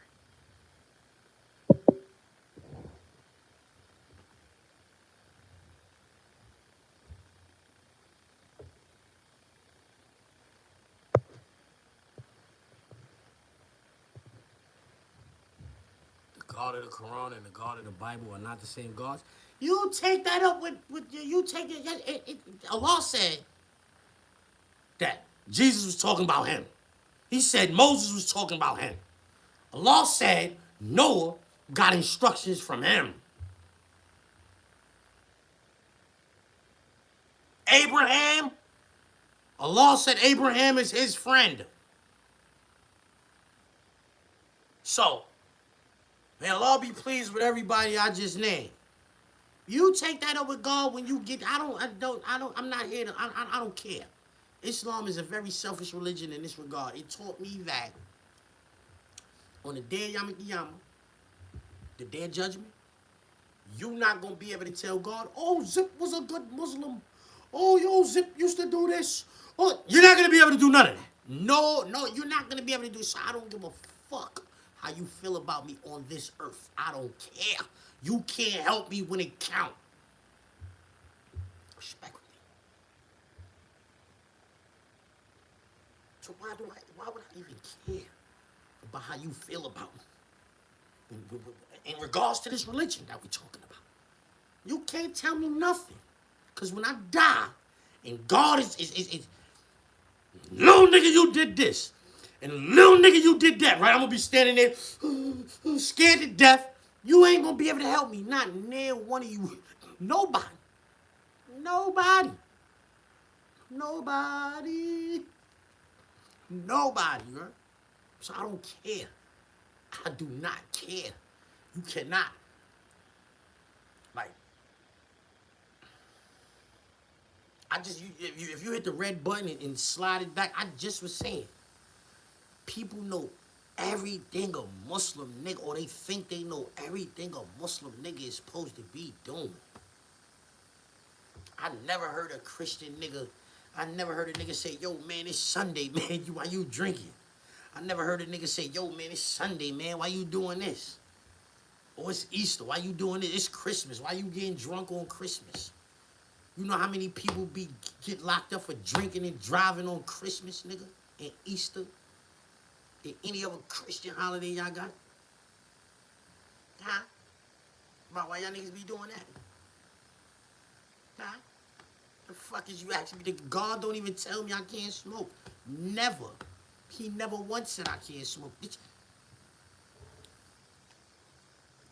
The God of the Quran and the God of the Bible are not the same gods. You take that up with you take it. Allah said that Jesus was talking about him. He said Moses was talking about him. Allah said Noah got instructions from him. Abraham, Allah said Abraham is his friend. So, may Allah be pleased with everybody I just named. You take that up with God when you get. I'm not here to. I don't care. Islam is a very selfish religion in this regard. It taught me that on the day of Yom Kippur, the day of judgment, you not gonna be able to tell God, "Oh, Zip was a good Muslim. Oh, yo, Zip used to do this." Oh, you're not gonna be able to do none of that. No, you're not gonna be able to do. So I don't give a fuck how you feel about me on this earth. I don't care. You can't help me when it counts. Respectfully. So why would I even care about how you feel about me in regards to this religion that we're talking about? You can't tell me nothing. Because when I die, and God is little nigga, you did this. And little nigga, you did that, right? I'm gonna be standing there scared to death. You ain't gonna be able to help me. Not near one of you. Nobody. Nobody. Nobody. Nobody, right? So I don't care. I do not care. You cannot. Like, If you hit the red button and slide it back, I just was saying, people know everything a Muslim nigga, or they think they know everything a Muslim nigga is supposed to be doing. I never heard a Christian nigga, I never heard a nigga say, yo, man, it's Sunday, man, why you drinking? I never heard a nigga say, yo, man, it's Sunday, man, why you doing this? Or it's Easter, why you doing this? It's Christmas, why you getting drunk on Christmas? You know how many people get locked up for drinking and driving on Christmas, nigga? And Easter? And any other Christian holiday y'all got? Huh? About why y'all niggas be doing that? Huh? The fuck is you asking me? God don't even tell me I can't smoke. Never. He never once said I can't smoke. Bitch.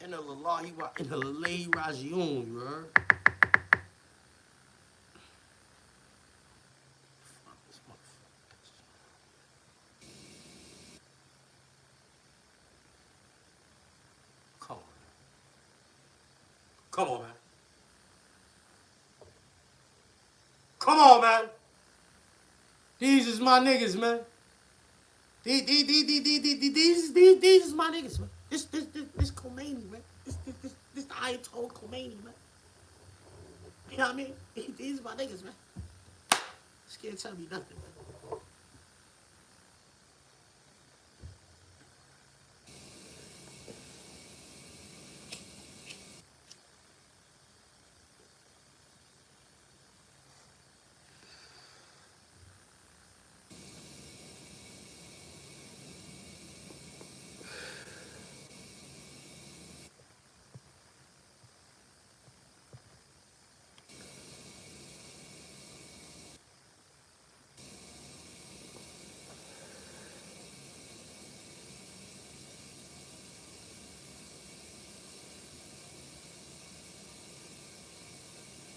In the Lalahi Rajiun, you heard? Come on. Come on, man. Come on, man. These is my niggas, man. These is my niggas, man. This Khomeini, man. This the Ayatollah Khomeini, man. You know what I mean? These is my niggas, man. Just can't tell me nothing, man.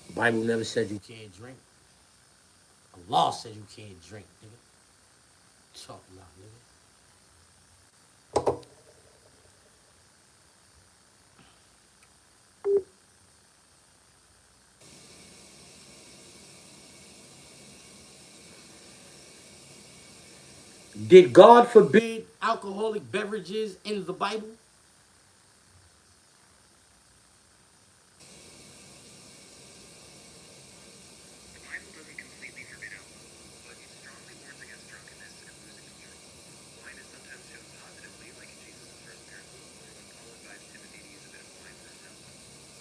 The Bible never said you can't drink. Allah said you can't drink, nigga. Talk about, nigga. Did God forbid alcoholic beverages in the Bible? The Bible doesn't completely forbid alcohol, but it strongly warns against drunkenness and losing control. Wine is sometimes shown positively, like in Jesus' first miracle, or when Paul advised Timothy to use a bit of wine for his health.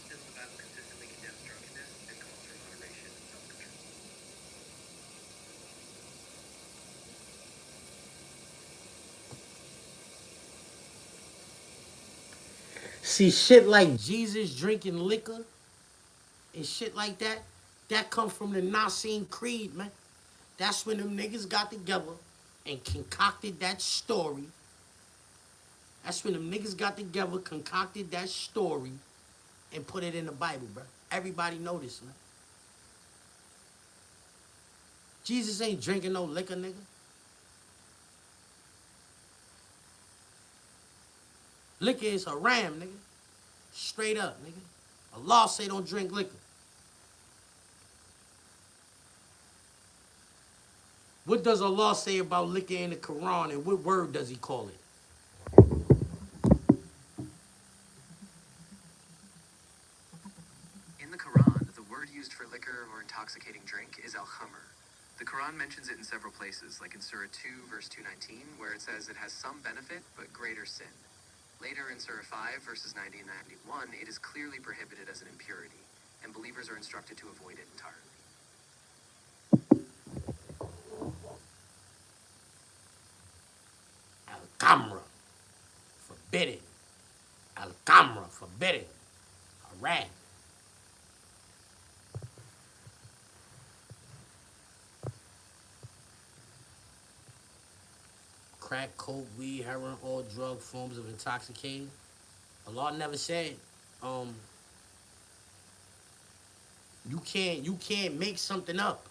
Still, the Bible consistently condemns drunkenness and calls for moderation and self-control. See, shit like Jesus drinking liquor and shit like that come from the Nicene Creed, man. That's when them niggas got together and concocted that story. That's when them niggas got together, concocted that story, and put it in the Bible, bro. Everybody know this, man. Jesus ain't drinking no liquor, nigga. Liquor is haram, nigga. Straight up, nigga. Allah say don't drink liquor. What does Allah say about liquor in the Quran, and what word does he call it? In the Quran, the word used for liquor or intoxicating drink is al-khamr. The Quran mentions it in several places, like in Surah 2, verse 219, where it says it has some benefit, but greater sin. Later in Surah 5, verses 90 and 91, it is clearly prohibited as an impurity, and believers are instructed to avoid it entirely. Al-Qamra, forbidden. Al-Qamra, forbidden. Haram. Crack, coke, weed, heroin, all drug forms of intoxicating. Allah never said, you can't make something up.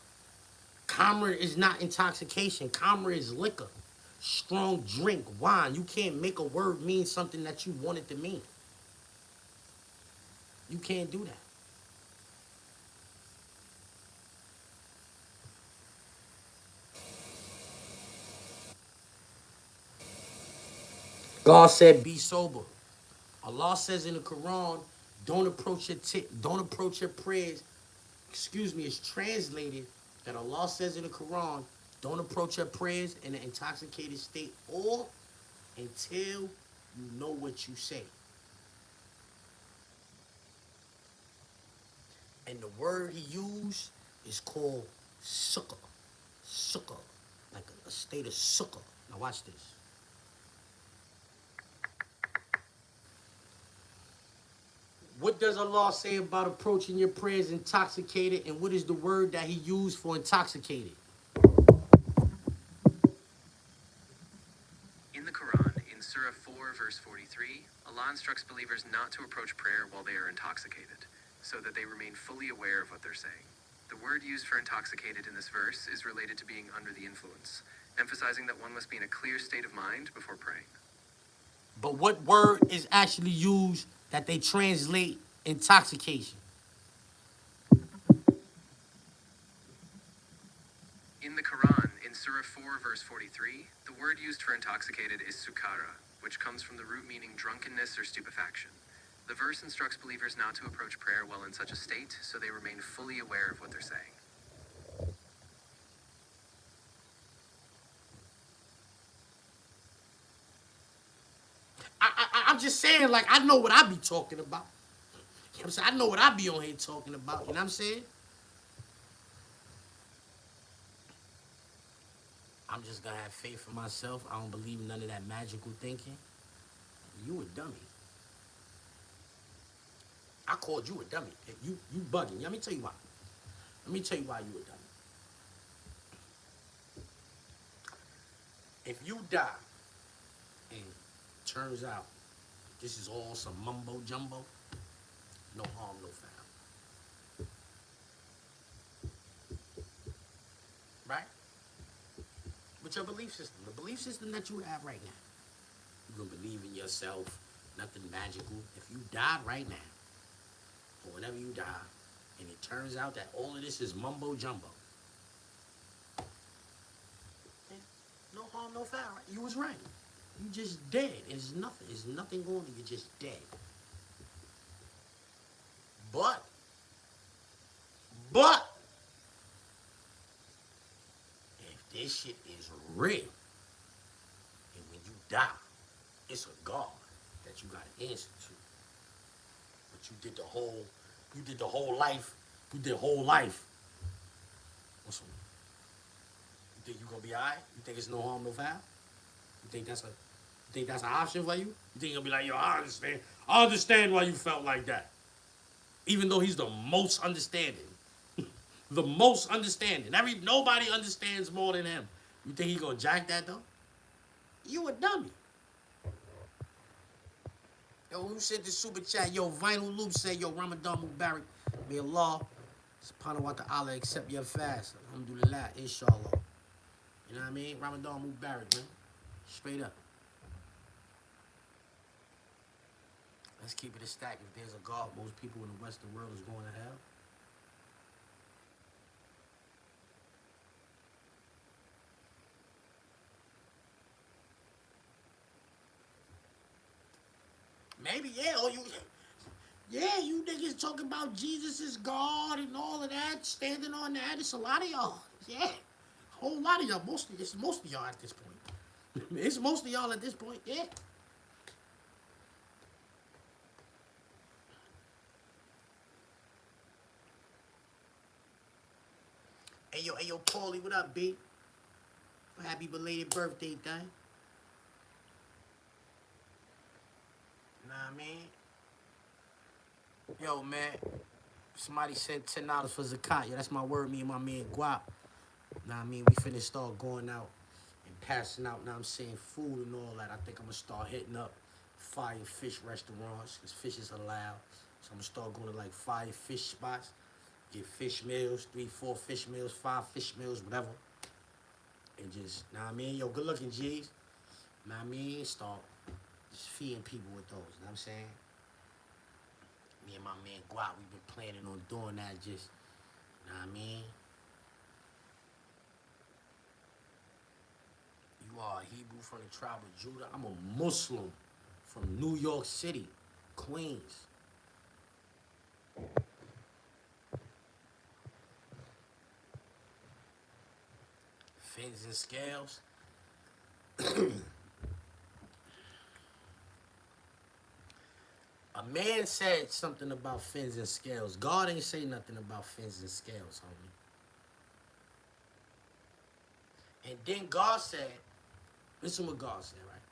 Khamr is not intoxication. Khamr is liquor. Strong drink, wine. You can't make a word mean something that you want it to mean. You can't do that. God said, be sober. Allah says in the Quran, don't approach your prayers. Excuse me, it's translated that Allah says in the Quran, don't approach your prayers in an intoxicated state or until you know what you say. And the word he used is called sukkah. Sukkah. Like a state of sukkah. Now watch this. What does Allah say about approaching your prayers intoxicated? And what is the word that he used for intoxicated? In the Quran, in Surah 4, verse 43, Allah instructs believers not to approach prayer while they are intoxicated, so that they remain fully aware of what they're saying. The word used for intoxicated in this verse is related to being under the influence, emphasizing that one must be in a clear state of mind before praying. But what word is actually used that they translate intoxication? In the Quran, in Surah 4, verse 43, the word used for intoxicated is sukara, which comes from the root meaning drunkenness or stupefaction. The verse instructs believers not to approach prayer while in such a state, so they remain fully aware of what they're saying. I'm just saying, like, I know what I be talking about. You know what I'm saying? I know what I be on here talking about. You know what I'm saying? I'm just gonna have faith in myself. I don't believe none of that magical thinking. You a dummy. I called you a dummy. You bugging. Let me tell you why. Let me tell you why you a dummy. If you die and turns out this is all some mumbo jumbo, no harm, no foul. Right? With your belief system, the belief system that you have right now, you're gonna believe in yourself, nothing magical. If you died right now, or whenever you die, and it turns out that all of this is mumbo jumbo, no harm, no foul. Right? You was right. You just dead. It's nothing. It's nothing going on. You're just dead. But, if this shit is real, and when you die, it's a God that you got to answer to. But you did the whole life. You did whole life. What's wrong? You think you gonna be alright? You think it's no harm, no foul? You think that's an option for you? You think you're gonna be like, yo, I understand. I understand why you felt like that. Even though he's the most understanding. The most understanding. Nobody understands more than him. You think he gonna jack that though? You a dummy. Yo, who said the super chat? Yo, Vinyl Loop said, yo, Ramadan Mubarak. May Allah, subhanahu wa ta'ala, accept your fast. Alhamdulillah, inshallah. You know what I mean? Ramadan Mubarak, man. Straight up. Let's keep it a stack. If there's a God, most people in the Western world is going to hell. Maybe, yeah, or you niggas talking about Jesus is God and all of that, standing on that. It's a lot of y'all. Yeah. A whole lot of y'all. It's most of y'all at this point. It's most of y'all at this point, yeah. Hey yo, Paulie, what up, B? Happy belated birthday, thing. Know what I mean? Yo, man, somebody sent $10 for Zakat. Yo, that's my word, me and my man Guap. Know what I mean? We finna start going out and passing out, now I'm saying, food and all that. I think I'm gonna start hitting up fire fish restaurants, because fish is allowed. So I'm gonna start going to like fire fish spots, get fish meals, 3, 4 fish meals, 5 fish meals, whatever. And just, know what I mean? Yo, good looking G's. Know what I mean? Start just feeding people with those, know what I'm saying? Me and my man Guap, we've been planning on doing that, just, know what I mean? You a Hebrew from the tribe of Judah. I'm a Muslim from New York City, Queens. Fins and scales. A man said something about fins and scales. God ain't say nothing about fins and scales, homie. And then God said, listen what God said, right?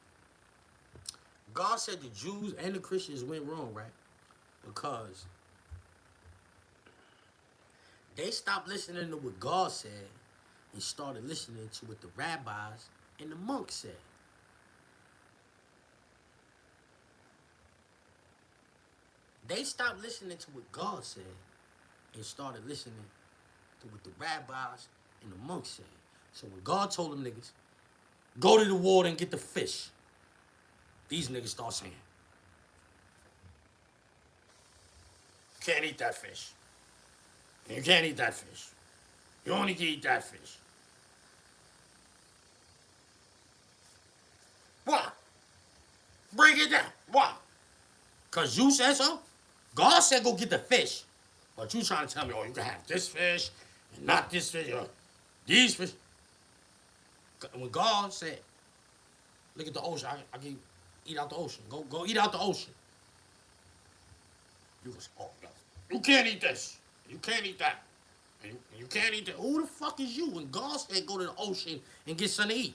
God said the Jews and the Christians went wrong, right? Because they stopped listening to what God said and started listening to what the rabbis and the monks said. They stopped listening to what God said and started listening to what the rabbis and the monks said. So when God told them niggas, go to the water and get the fish, these niggas start saying, you can't eat that fish. You can't eat that fish. You only can eat that fish. Why? Break it down. Why? Because you said so? God said go get the fish. But you trying to tell me, oh, you can have this fish and not this fish. Or these fish. When God said, look at the ocean. I can eat out the ocean. Go eat out the ocean. You go, oh, no. You can't eat this. You can't eat that. And you can't eat that. Who the fuck is you? When God said go to the ocean and get something to eat.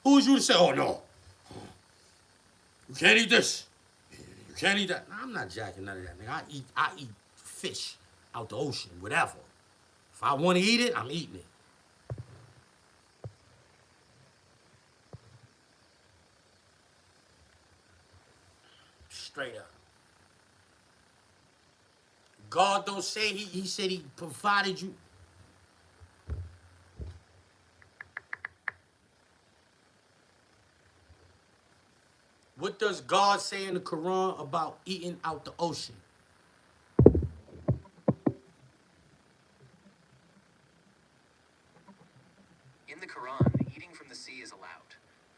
Who is you to say, oh, no. You can't eat this. You can't eat that. Nah, I'm not jacking none of that, nigga. I eat fish out the ocean, whatever. If I want to eat it, I'm eating it. Straight up. God don't say he said he provided you. What does God say in the Quran about eating out the ocean? In the Quran, eating from the sea is allowed.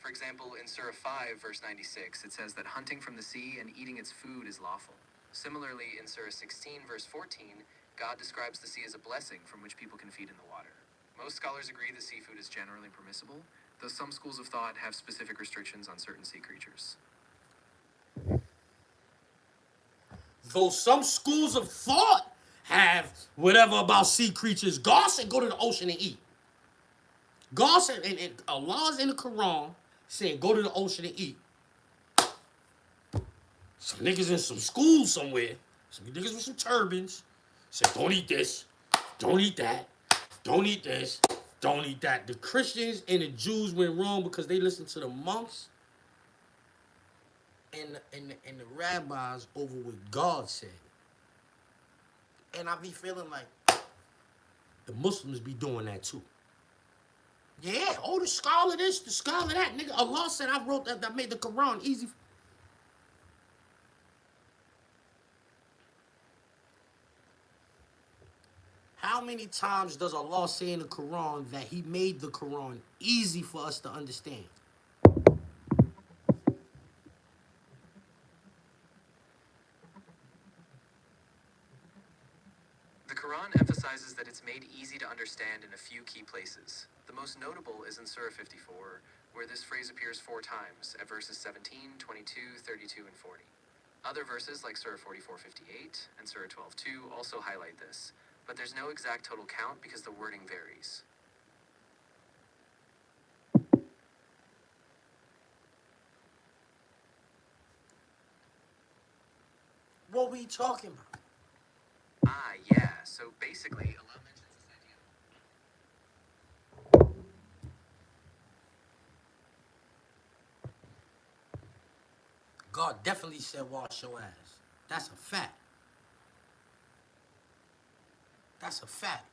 For example, in Surah 5, verse 96, it says that hunting from the sea and eating its food is lawful. Similarly, in Surah 16, verse 14, God describes the sea as a blessing from which people can feed in the water. Most scholars agree that seafood is generally permissible, though some schools of thought have specific restrictions on certain sea creatures. Though some schools of thought have whatever about sea creatures, God said go to the ocean and eat. God said, and Allah's in the Quran saying go to the ocean and eat. Some niggas in some school somewhere, some niggas with some turbans, said don't eat this, don't eat that, don't eat this, don't eat that. The Christians and the Jews went wrong because they listened to the monks and the rabbis over what God said. And I be feeling like the Muslims be doing that too. Yeah, oh, the scholar this, the scholar that. Nigga, Allah said I wrote that, made the Quran easy. How many times does Allah say in the Quran that he made the Quran easy for us to understand? The Quran emphasizes that it's made easy to understand in a few key places. The most notable is in Surah 54, where this phrase appears 4 times, at verses 17, 22, 32, and 40. Other verses like Surah 44:58 and Surah 12:2 also highlight this, but there's no exact total count because the wording varies. What we talking about? Ah, yeah, so basically, Allah mentions this idea. God definitely said wash your ass. That's a fact. That's a fact.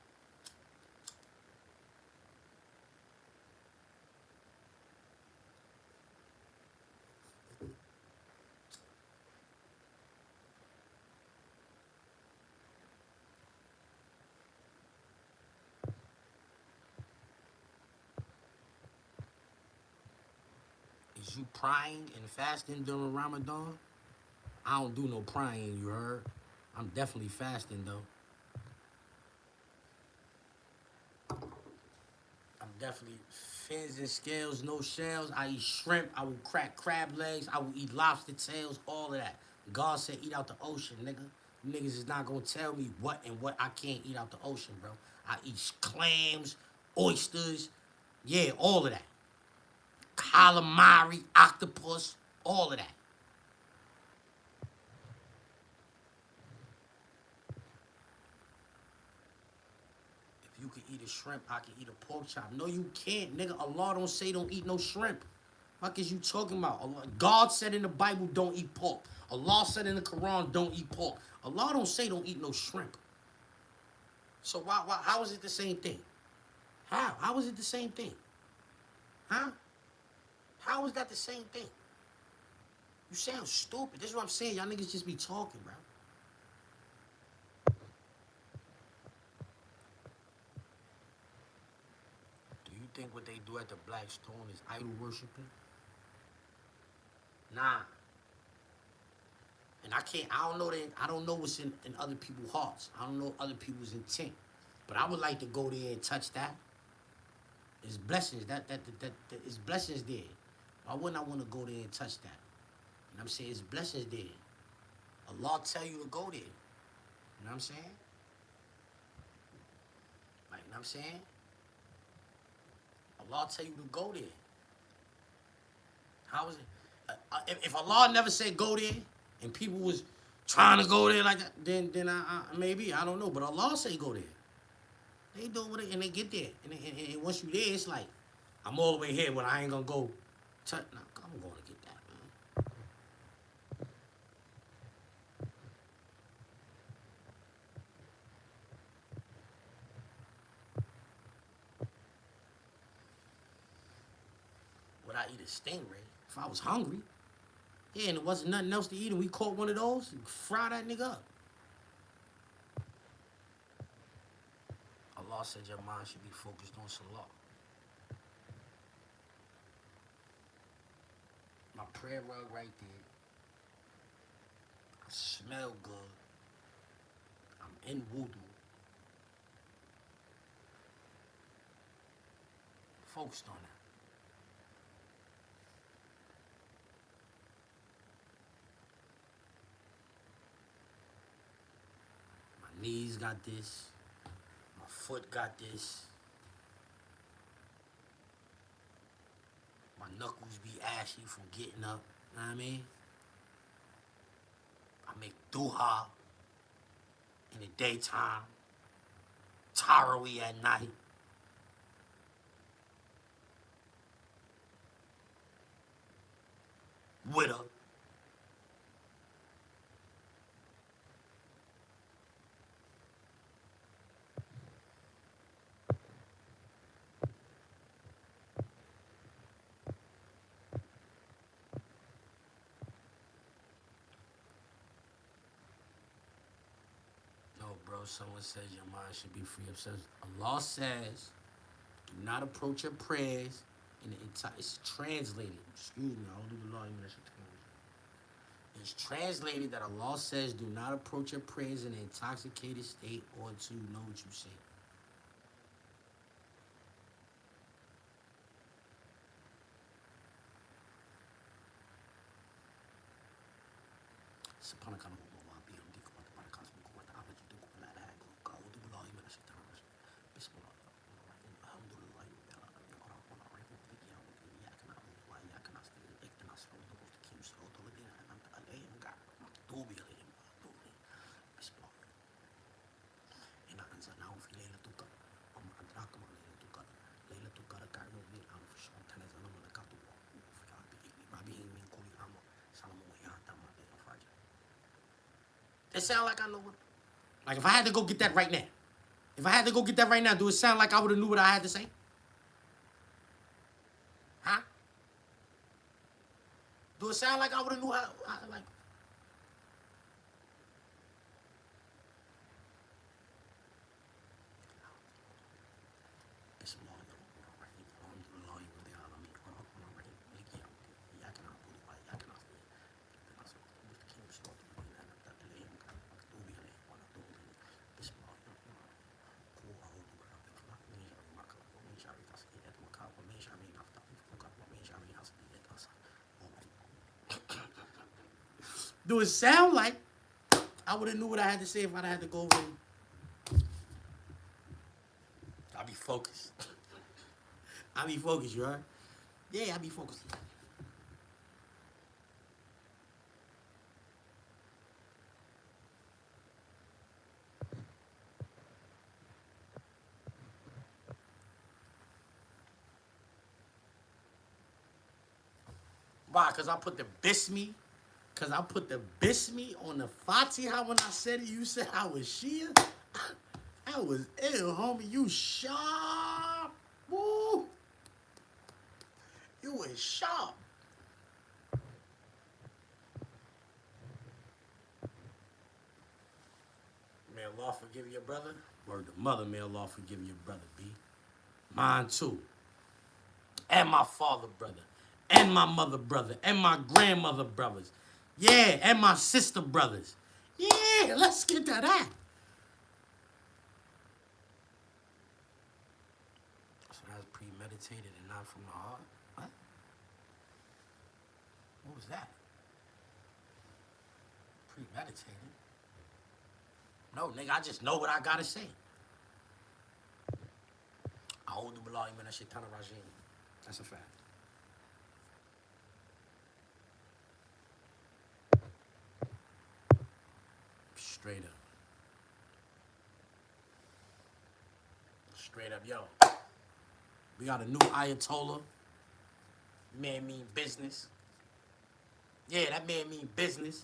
Is you praying and fasting during Ramadan? I don't do no praying, you heard? I'm definitely fasting though. I'm definitely fins and scales, no shells. I eat shrimp. I will crack crab legs. I will eat lobster tails, all of that. God said eat out the ocean, nigga. Niggas is not gonna tell me what and what I can't eat out the ocean, bro. I eat clams, oysters, yeah, all of that. Calamari, octopus, all of that. If you can eat a shrimp, I can eat a pork chop. No, you can't, nigga. Allah don't say don't eat no shrimp. What is you talking about? Allah, God said in the Bible don't eat pork. Allah said in the Quran don't eat pork. Allah don't say don't eat no shrimp. So how is it the same thing? How? How is it the same thing? Huh? How is that the same thing? You sound stupid. This is what I'm saying. Y'all niggas just be talking, bro. Do you think what they do at the Black Stone is idol worshiping? Nah. And I don't know what's in other people's hearts. I don't know other people's intent. But I would like to go there and touch that. There's blessings. That is blessings there. Why wouldn't I want to go there and touch that? You know what I'm saying? There's blessings there. Allah tell you to go there. You know what I'm saying? Like, you know what I'm saying? Allah tell you to go there. How is it? If Allah never said go there, and people was trying to go there like that, then I maybe, I don't know. But Allah say go there. They do it and they get there. And once you there, it's like, I'm all the way here, but I ain't gonna go touch. Nah, I'm going to get that, man. Would I eat a stingray if I was hungry? Yeah, and it wasn't nothing else to eat, and we caught one of those, and fry that nigga up. Allah said your mind should be focused on Salah. My prayer rug right there. I smell good. I'm in wudu. Focused on that. My knees got this. My foot got this. My knuckles be ashy from getting up. You know what I mean? I make duha in the daytime. Tarawih at night. With her. No, bro, someone says your mind should be free of sins. Allah says, do not approach your prayers in the entire. It's translated. Excuse me, I don't do the law. It's translated that Allah says, do not approach your prayers in an intoxicated state or to know what you say. It sound like I know what. Like if I had to go get that right now. If I had to go get that right now, do it sound like I would have knew what I had to say? Huh? Do it sound like I would have knew how like? do it sound like I would have knew what I had to say if I'd had to go over and I be focused. I be focused, you heard? Yeah, I be focused. Why? Cause I put the bisme. Cause I put the bisme on the Fatiha when I said it. You said I was Shia. I was ill, homie. You sharp. Woo. You was sharp. May Allah forgive your brother. Word to mother, may Allah forgive your brother, B. Mine too. And my father brother. And my mother brother. And my grandmother brothers. Yeah, and my sister brothers. Yeah, let's get to that. So that's premeditated and not from the heart? What? What was that? Premeditated? No, nigga, I just know what I gotta say. A'udhu billahi minash shaitanir rajim. That's a fact. Straight up. Straight up, yo. We got a new Ayatollah. Man mean business. Yeah, that man mean business.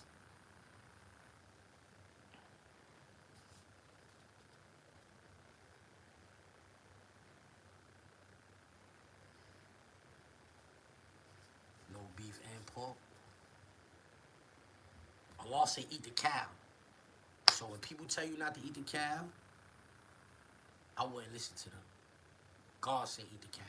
No beef and pork. Allah say eat the cow. So when people tell you not to eat the cow, I wouldn't listen to them. God say eat the cow.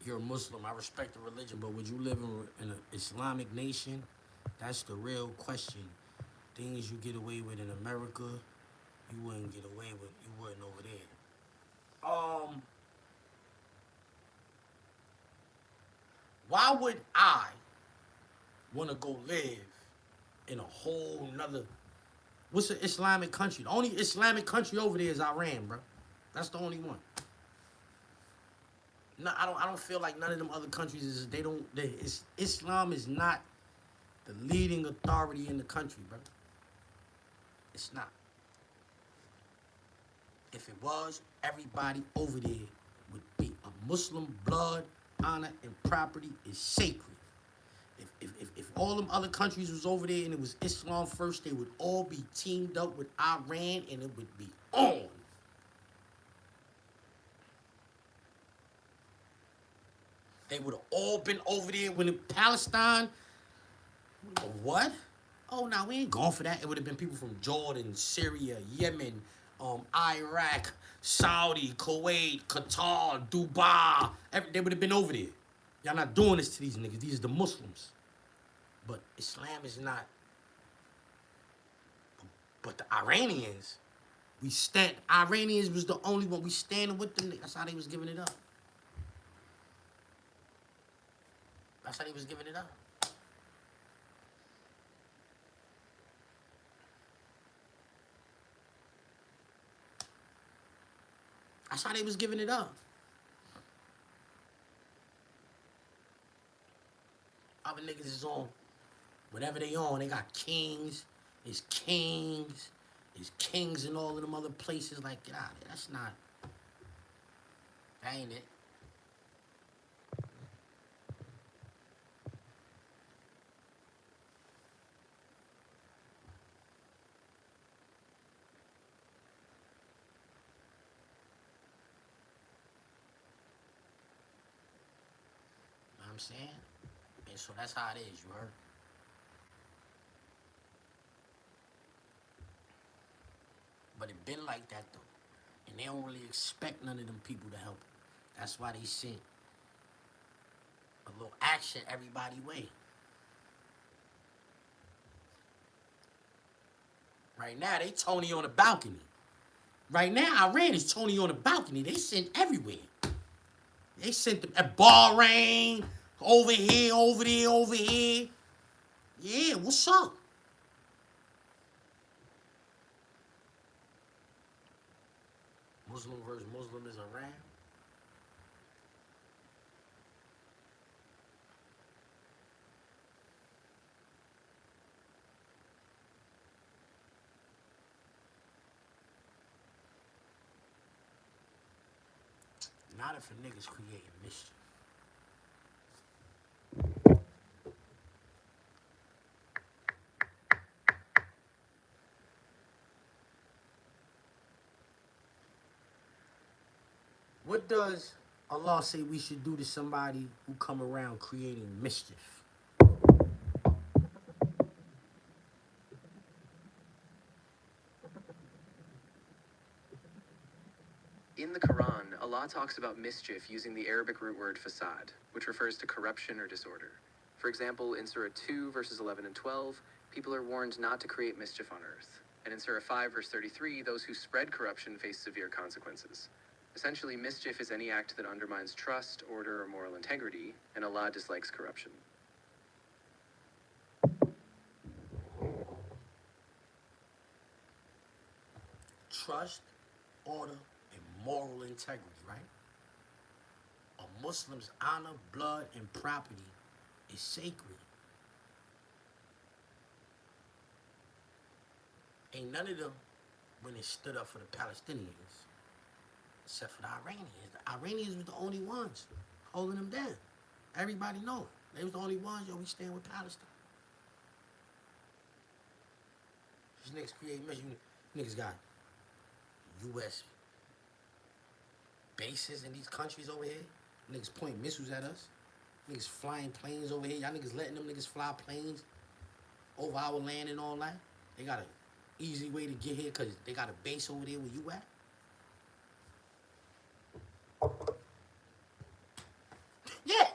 You're a Muslim. I respect the religion, but would you live in an Islamic nation? That's the real question. Things you get away with in America, you wouldn't get away with. You wouldn't over there. Why would I want to go live in a whole nother? What's an Islamic country? The only Islamic country over there is Iran, bro. That's the only one. No, I don't feel like none of them other countries is. Islam is not the leading authority in the country, bro. It's not. If it was, everybody over there would be a Muslim. Blood, honor, and property is sacred. If all them other countries was over there and it was Islam first, they would all be teamed up with Iran and it would be on. They would have all been over there when in Palestine. What? Oh, no, we ain't going for that. It would have been people from Jordan, Syria, Yemen, Iraq, Saudi, Kuwait, Qatar, Dubai. They would have been over there. Y'all not doing this to these niggas. These are the Muslims. But Islam is not. But the Iranians, Iranians was the only one. We standing with them. That's how they was giving it up. That's how they was giving it up. That's how they was giving it up. Other niggas is on whatever they on. They got kings. There's kings. There's kings in all of them other places. Like, get out of there. That's not. That ain't it. Know what I'm saying? And so that's how it is, you heard? But it been like that, though. And they don't really expect none of them people to help. That's why they sent a little action everybody way. Right now, they Tony on the balcony. Right now, Iran is Tony on the balcony. They sent everywhere. They sent them at Bahrain, over here, over there, over here. Yeah, what's up? Muslim versus Muslim is Iran. Not if a nigga's creating mischief. What does Allah say we should do to somebody who come around creating mischief? In the Quran, Allah talks about mischief using the Arabic root word fasad, which refers to corruption or disorder. For example, in Surah 2, verses 11 and 12, people are warned not to create mischief on earth. And in Surah 5, verse 33, those who spread corruption face severe consequences. Essentially, mischief is any act that undermines trust, order, or moral integrity, and Allah dislikes corruption. Trust, order, and moral integrity, right? A Muslim's honor, blood, and property is sacred. Ain't none of them when they stood up for the Palestinians, except for the Iranians. The Iranians were the only ones holding them down. Everybody know it. They was the only ones, yo, we stand with Palestine. These niggas create mission. Niggas got U.S. bases in these countries over here. Niggas point missiles at us. Niggas flying planes over here. Y'all niggas letting them niggas fly planes over our land and all that. They got an easy way to get here because they got a base over there where you at. Yeah.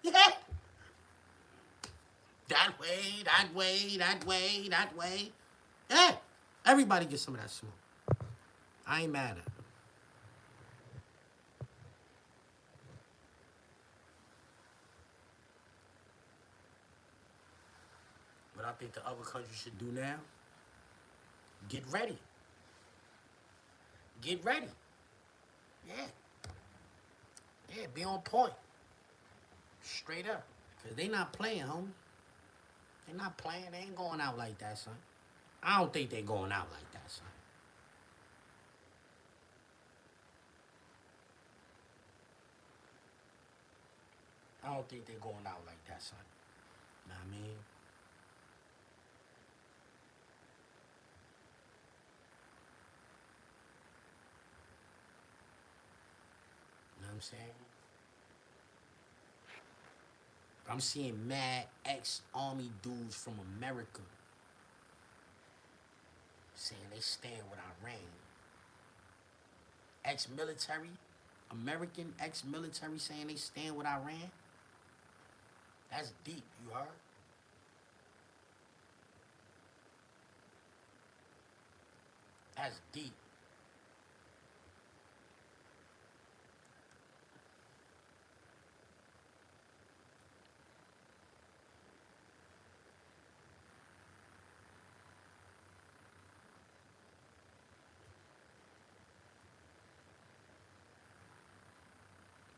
Yeah. That way, that way, that way, that way. Yeah. Everybody get some of that smoke. I ain't mad at it. What I think the other countries should do now, get ready. Get ready. Yeah. Yeah, be on point. Straight up. Because they not playing, homie. They not playing. They ain't going out like that, son. I don't think they going out like that, son. I don't think they're going out like that, son. Know what I mean? Know what I'm saying? I'm seeing mad ex-army dudes from America saying they stand with Iran. Ex-military, American ex-military saying they stand with Iran. That's deep, you heard? That's deep.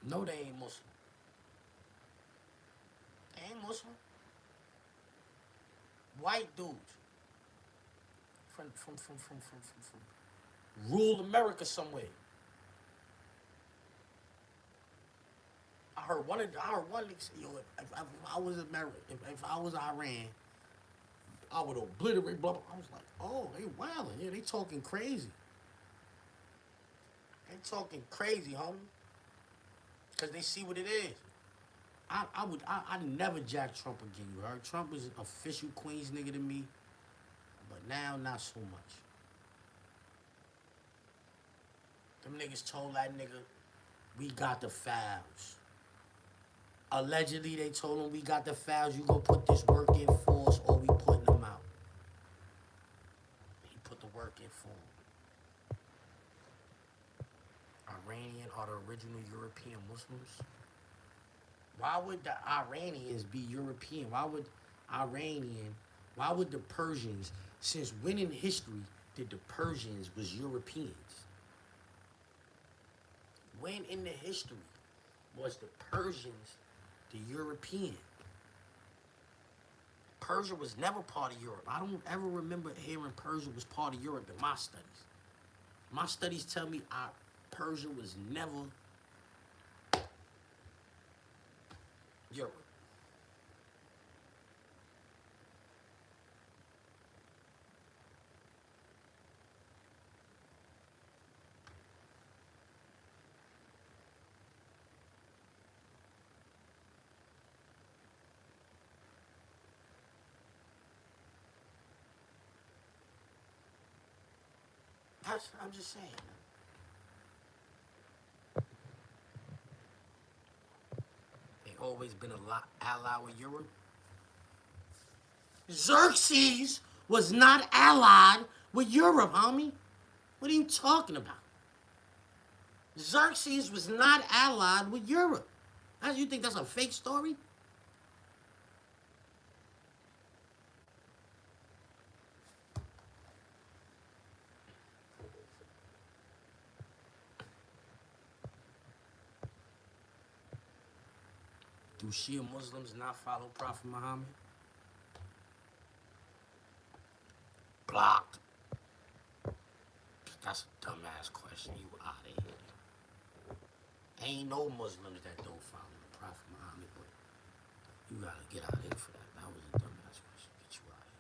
No, they ain't Muslim. They ain't Muslim. White dudes from rural America somewhere. I heard one nigga say, yo, if I was America, if I was Iran, I would obliterate blah, blah. I was like, oh, they wildin'. Yeah, they talking crazy. They talking crazy, homie. Because they see what it is. I'd never jack Trump again, you heard? Trump is an official Queens nigga to me. But now, not so much. Them niggas told that nigga, we got the files. Allegedly, they told him, we got the files. You go put this work in for us or we putting them out. He put the work in for him. are the original European Muslims? Why would the Iranians be European? Why would the Persians, since when in history did the Persians was Europeans? When in the history was the Persians the European? Persia was never part of Europe. I don't ever remember hearing Persia was part of Europe in my studies. My studies tell me Persia was never Europe. I'm just saying. They always been a lot ally with Europe. Xerxes was not allied with Europe, homie. What are you talking about? Xerxes was not allied with Europe. You think that's a fake story? Do Shia Muslims not follow Prophet Muhammad? Blocked. That's a dumbass question. You out of here. Ain't no Muslims that don't follow the Prophet Muhammad, but you gotta get out of here for that. That was a dumbass question. Get you out of here.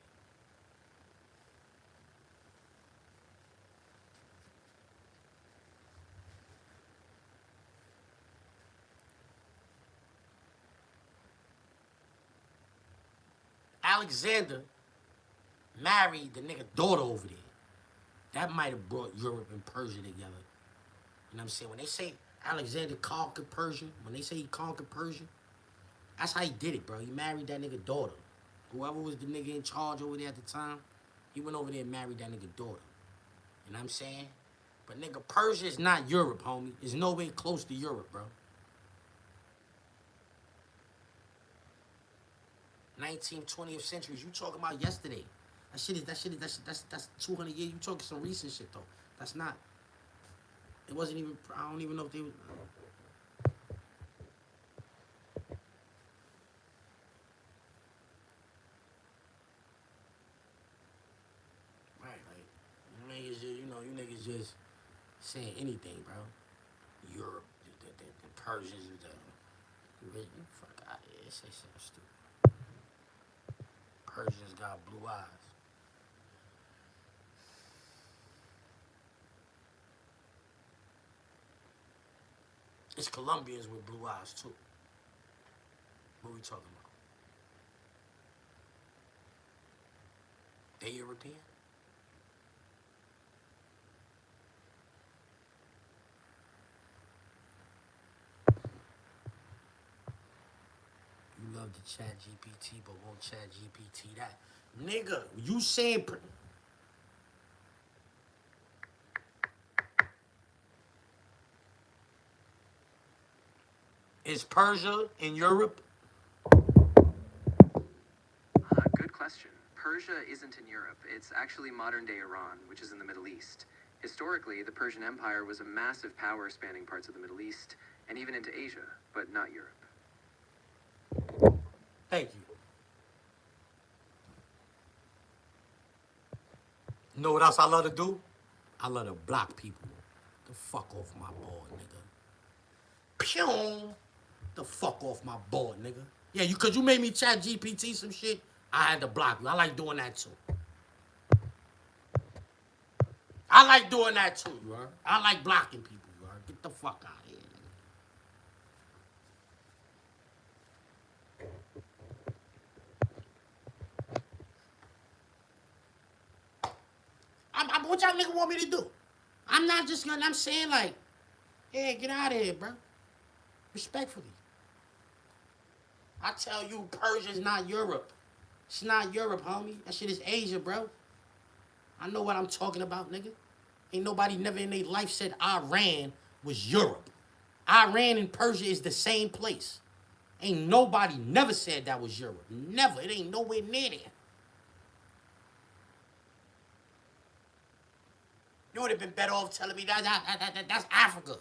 Alexander married the nigga daughter over there. That might have brought Europe and Persia together. You know what I'm saying? When they say Alexander conquered Persia, when they say he conquered Persia, that's how he did it, bro. He married that nigga daughter. Whoever was the nigga in charge over there at the time, he went over there and married that nigga daughter. You know what I'm saying? But nigga, Persia is not Europe, homie. It's nowhere close to Europe, bro. 19th, 20th centuries. You talking about yesterday. That's 200 years. You talking some recent shit, though. That's not. It wasn't even, I don't even know if they was. Right, like, you niggas just saying anything, bro. Europe, the Persians, fuck out of here. Say something stupid. Persians got blue eyes. It's Colombians with blue eyes, too. What we talking about? They European? You love the chat GPT, but won't chat GPT that. Nigga, you saying... Is Persia in Europe? Good question. Persia isn't in Europe. It's actually modern-day Iran, which is in the Middle East. Historically, the Persian Empire was a massive power spanning parts of the Middle East and even into Asia, but not Europe. Thank you. You know what else I love to do? I love to block people. The fuck off my board, nigga. Pew! The fuck off my board, nigga. Yeah, cause you made me chat GPT some shit. I had to block you. I like doing that too. I like doing that too, you heard? I like blocking people, you heard? Get the fuck out of here, nigga. What y'all nigga want me to do? I'm not just gonna, I'm saying like, yeah, get out of here, bro. Respectfully. I tell you, Persia's not Europe. It's not Europe, homie. That shit is Asia, bro. I know what I'm talking about, nigga. Ain't nobody never in their life said Iran was Europe. Iran and Persia is the same place. Ain't nobody never said that was Europe. Never. It ain't nowhere near there. You would have been better off telling me that's Africa.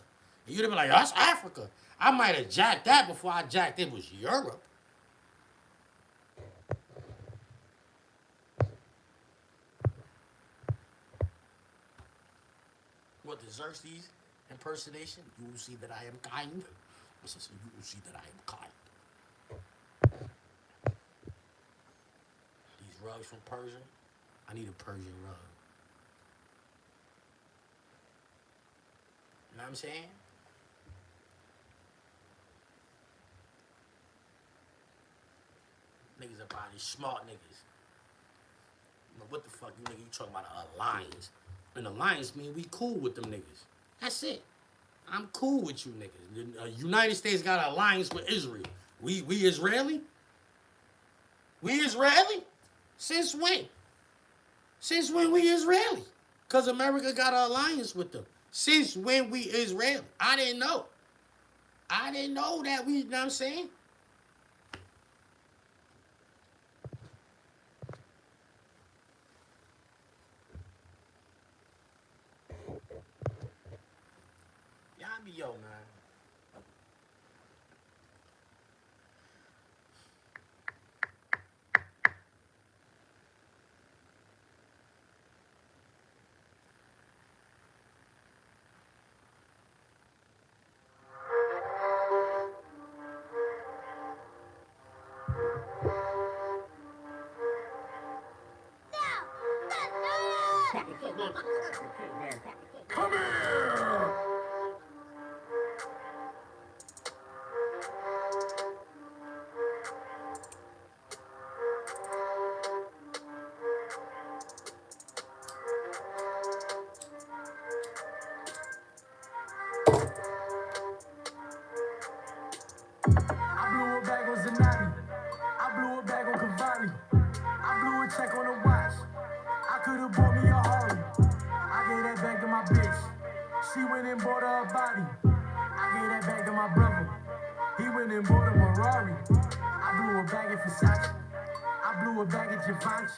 And you'd have been like, that's Africa. I might have jacked that before I jacked it was Europe. What, the Xerxes impersonation? You will see that I am kind. You will see that I am kind. These rugs from Persia, I need a Persian rug. You know what I'm saying? Niggas up out these smart niggas. What the fuck, you nigga? You talking about an alliance? An alliance mean we cool with them niggas. That's it. I'm cool with you niggas. The United States got an alliance with Israel. We Israeli? We Israeli? Since when? Since when we Israeli? Because America got an alliance with them. Since when we Israeli? I didn't know. I didn't know that we, you know what I'm saying? Yo, man. Come here! Check on the watch. I could've bought me a Harley. I gave that bag to my bitch. She went and bought her a body. I gave that bag to my brother. He went and bought a Ferrari. I blew a bag at Versace. I blew a bag at Givenchy.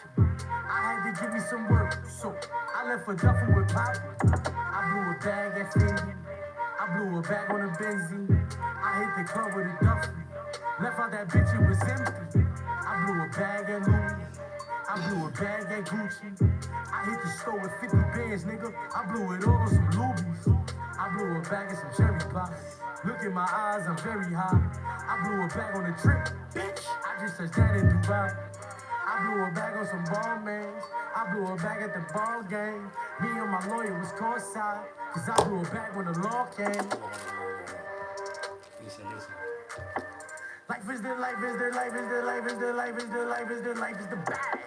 I had to give me some work, so I left a duffel with Poppy. I blew a bag at Fendi. I blew a bag on a benzine. I hit the club with a duffel. Left out that bitch, it was empty. I blew a bag at Louis. I blew a bag at Gucci. I hit the store with 50 bands, nigga. I blew it all on some Lubies. I blew a bag at some cherry pie. Look in my eyes, I'm very high. I blew a bag on a trip, bitch. I just touched that in Dubai. I blew a bag on some ball mans. I blew a bag at the ball game. Me and my lawyer was courtside, cause I blew a bag when the law came. Listen. Life is the life is the life is the life is the life is the life is the life is the bag.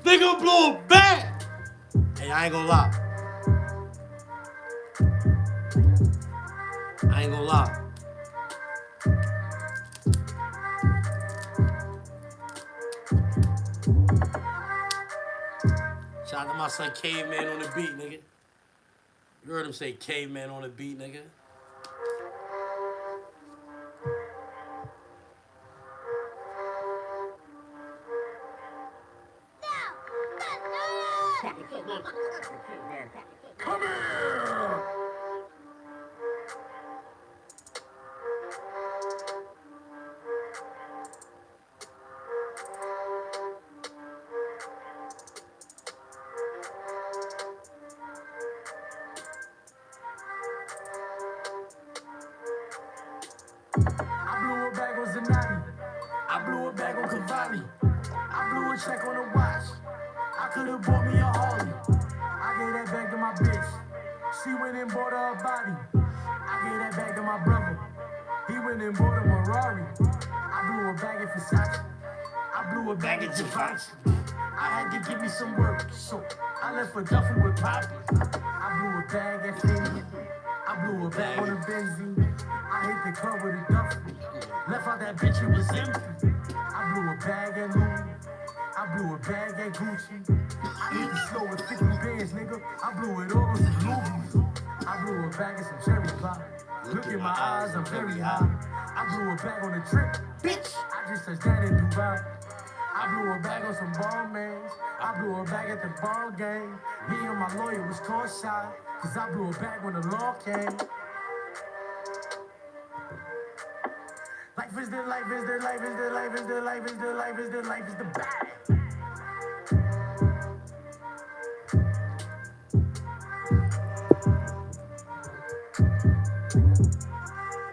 They gonna blow a bag. Hey, I ain't gonna lie. I ain't gonna lie. Shout out to my son Caveman on the beat, nigga. You heard him say Caveman on the beat, nigga. Come here! I blew a bag on Zanatti. I blew a bag on Cavalli. I blew a check on a watch. I could've bought me a Harley. I gave that bag to my bitch. She went and bought her a body. I gave that bag to my brother. He went and bought a Ferrari. I blew a bag at Versace. I blew a bag at Givenchy. I had to give me some work, so I left a duffel with Poppy. I blew a bag at Fendi. I blew a bag on a benzine. I hit the club with a duffel. Left out that bitch, it was empty. I blew a bag at Louis. I blew a bag at Gucci. I hit the store with 50 bands, nigga. I blew it all on some Lubies. I blew a bag at some cherry pop. Look in my eyes, I'm very high. I blew a bag on the trip, bitch. I just touched that in Dubai. I blew a bag on some ball mans. I blew a bag at the ball game. Me and my lawyer was caught side, cause I blew a bag when the law came. Life is the life is the life is the life is the life is the life is the life is the bag.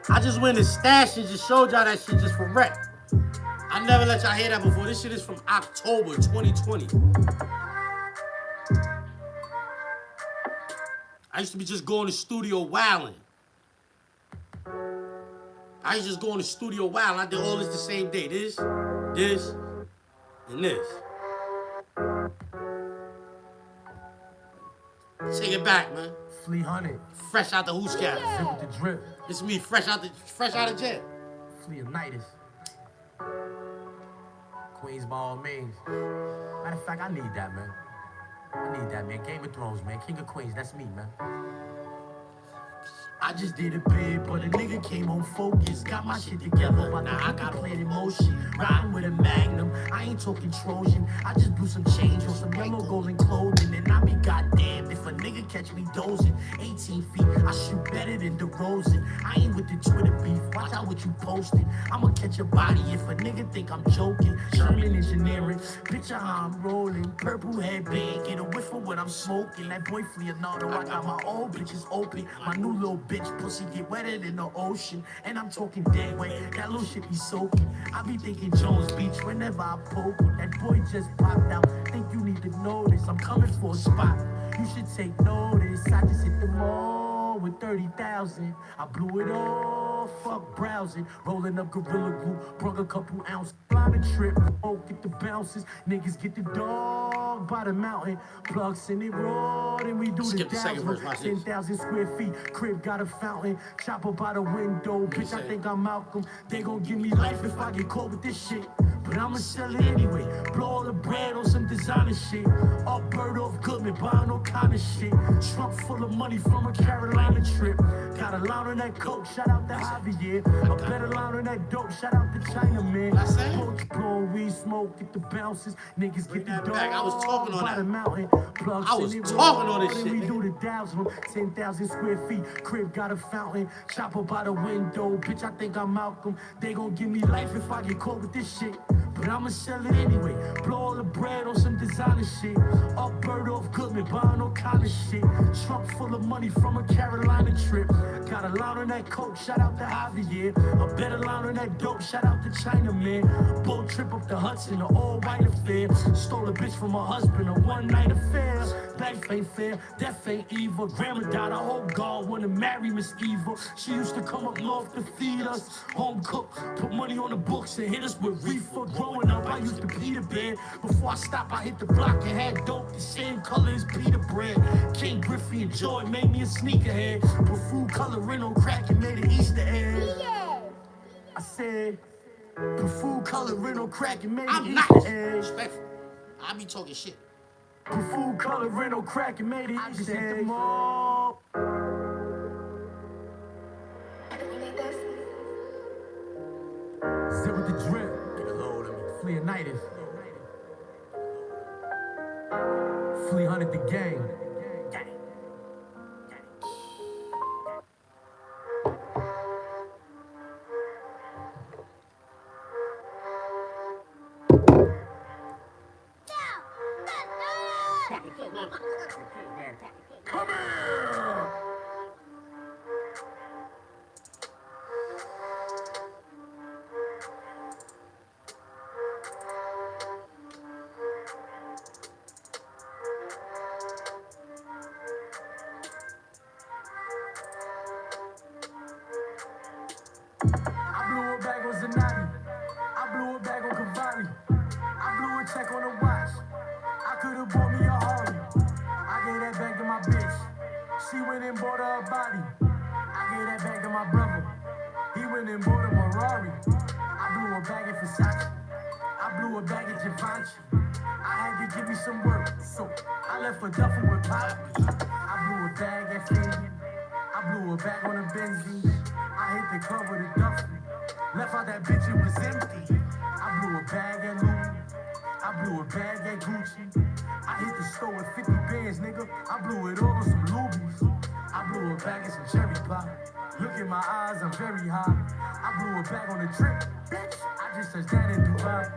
I just went and stashed and just showed y'all that shit just for rec. I never let y'all hear that before. This shit is from October 2020. I used to be just going to studio wilding. I used to just go in the studio wilding. I did all this the same day. This, and this. Take it back, man. Flea hunted. Fresh out the hoos cap. Zip with the drip. This is me fresh out of jail. Fleonitis. Queens by all means. Matter of fact, I need that, man. I need that, man. Game of Thrones, man. King of Queens, that's me, man. I just did a bid, but a nigga came home focused. Got my shit together, now I got plan in motion. Riding with a magnum, I ain't talking Trojan. I just blew some change on some yellow golden clothing. And I be goddamn if a nigga catch me dozing. 18 feet, I shoot better than DeRozan. I ain't with the Twitter beef, watch out what you posting. I'ma catch a body if a nigga think I'm joking. Sherman engineering, picture how I'm rolling. Purple headband, get a whiff of what I'm smoking. That boy Leonardo, I got my old bitches open. My new little bitch pussy get wetter than the ocean. And I'm talking dead weight, that little shit be soaking. I be thinking Jones Beach whenever I poke it. That boy just popped out, think you need to know this. I'm coming for a spot, you should take notice. I just hit the mall with 30,000. I blew it all, fuck browsing. Rolling up Gorilla Glue, brung a couple ounces. Fly the trip, oh, get the bounces. Niggas get the dog by the mountain. Plugs in it raw, then we do Skip the second verse, dazzle. watch this. 10,000 square feet, crib got a fountain. Chopper by the window, bitch, I think I'm Malcolm. They gon' give me life if I get caught with this shit. But I'ma sell it anyway. Blow all the bread on some designer shit. All bird off Goodman, buying all kind of shit. Trunk full of money from a Carolina trip. Got a line on that coke, shout out to Javier. A better line on that dope, shout out to China, man. Boats blowing weed smoke, get the bounces. Niggas get the dog I was talking on by that. the mountain. Plugs I was in it talking on this raw, shit, then we nigga. do the dazzle. 10,000 square feet, crib got a fountain. Chopper by the window, bitch, I think I'm Malcolm. They gon' give me life if I get caught with this shit. But I'ma sell it anyway. Blow all the bread on some designer shit. Up bird off Goodman, buying all kind of shit. Trunk full of money from a Carolina trip. Got a line on that coke, shout out to Javier. A better line on that dope, shout out to China, man. Boat trip up the Hudson, an all-white affair. Stole a bitch from her husband, a one-night affair. Life ain't fair, death ain't evil. Grandma died, I hope God wanna marry Miss Eva. She used to come up north to feed us. Home cooked, put money on the books and hit us with reefer. Growing up, I used to pee the bed. Before I stopped, I hit the block and had dope the same color as Peter bread. King Griffey and Joy made me a sneakerhead. Put food coloring on crack and made an Easter egg. I said, put food coloring on crack and made I'm an not Easter egg. respectful. I be talking shit. Put food coloring on crack and made it Easter egg. Zip with the drip. Get a load of me. Fleonitis. Flea hunted the gang. Come here! I blew a bag on Zanatti. I blew a bag on Cavalli. I blew a check on a watch. I could've bought me a Harley. I gave that bag to my bitch. She went and bought her a body. I gave that bag to my brother. He went and bought a Ferrari. I blew a bag at Versace. I blew a bag at Givenchy. I had to give me some work, so I left a duffel with pop. I blew a bag at Fendi. I blew a a bag on a Benzie. I hit the club with a duffel. Left out that bitch, it was empty. I blew a bag at Louis. I blew a bag at Gucci. I hit the store with 50 bands, nigga. I blew it all on some Lubies. I blew a bag at some cherry pop. Look in my eyes, I'm very high. I blew a bag on the trip, bitch. I just touched that in Dubai.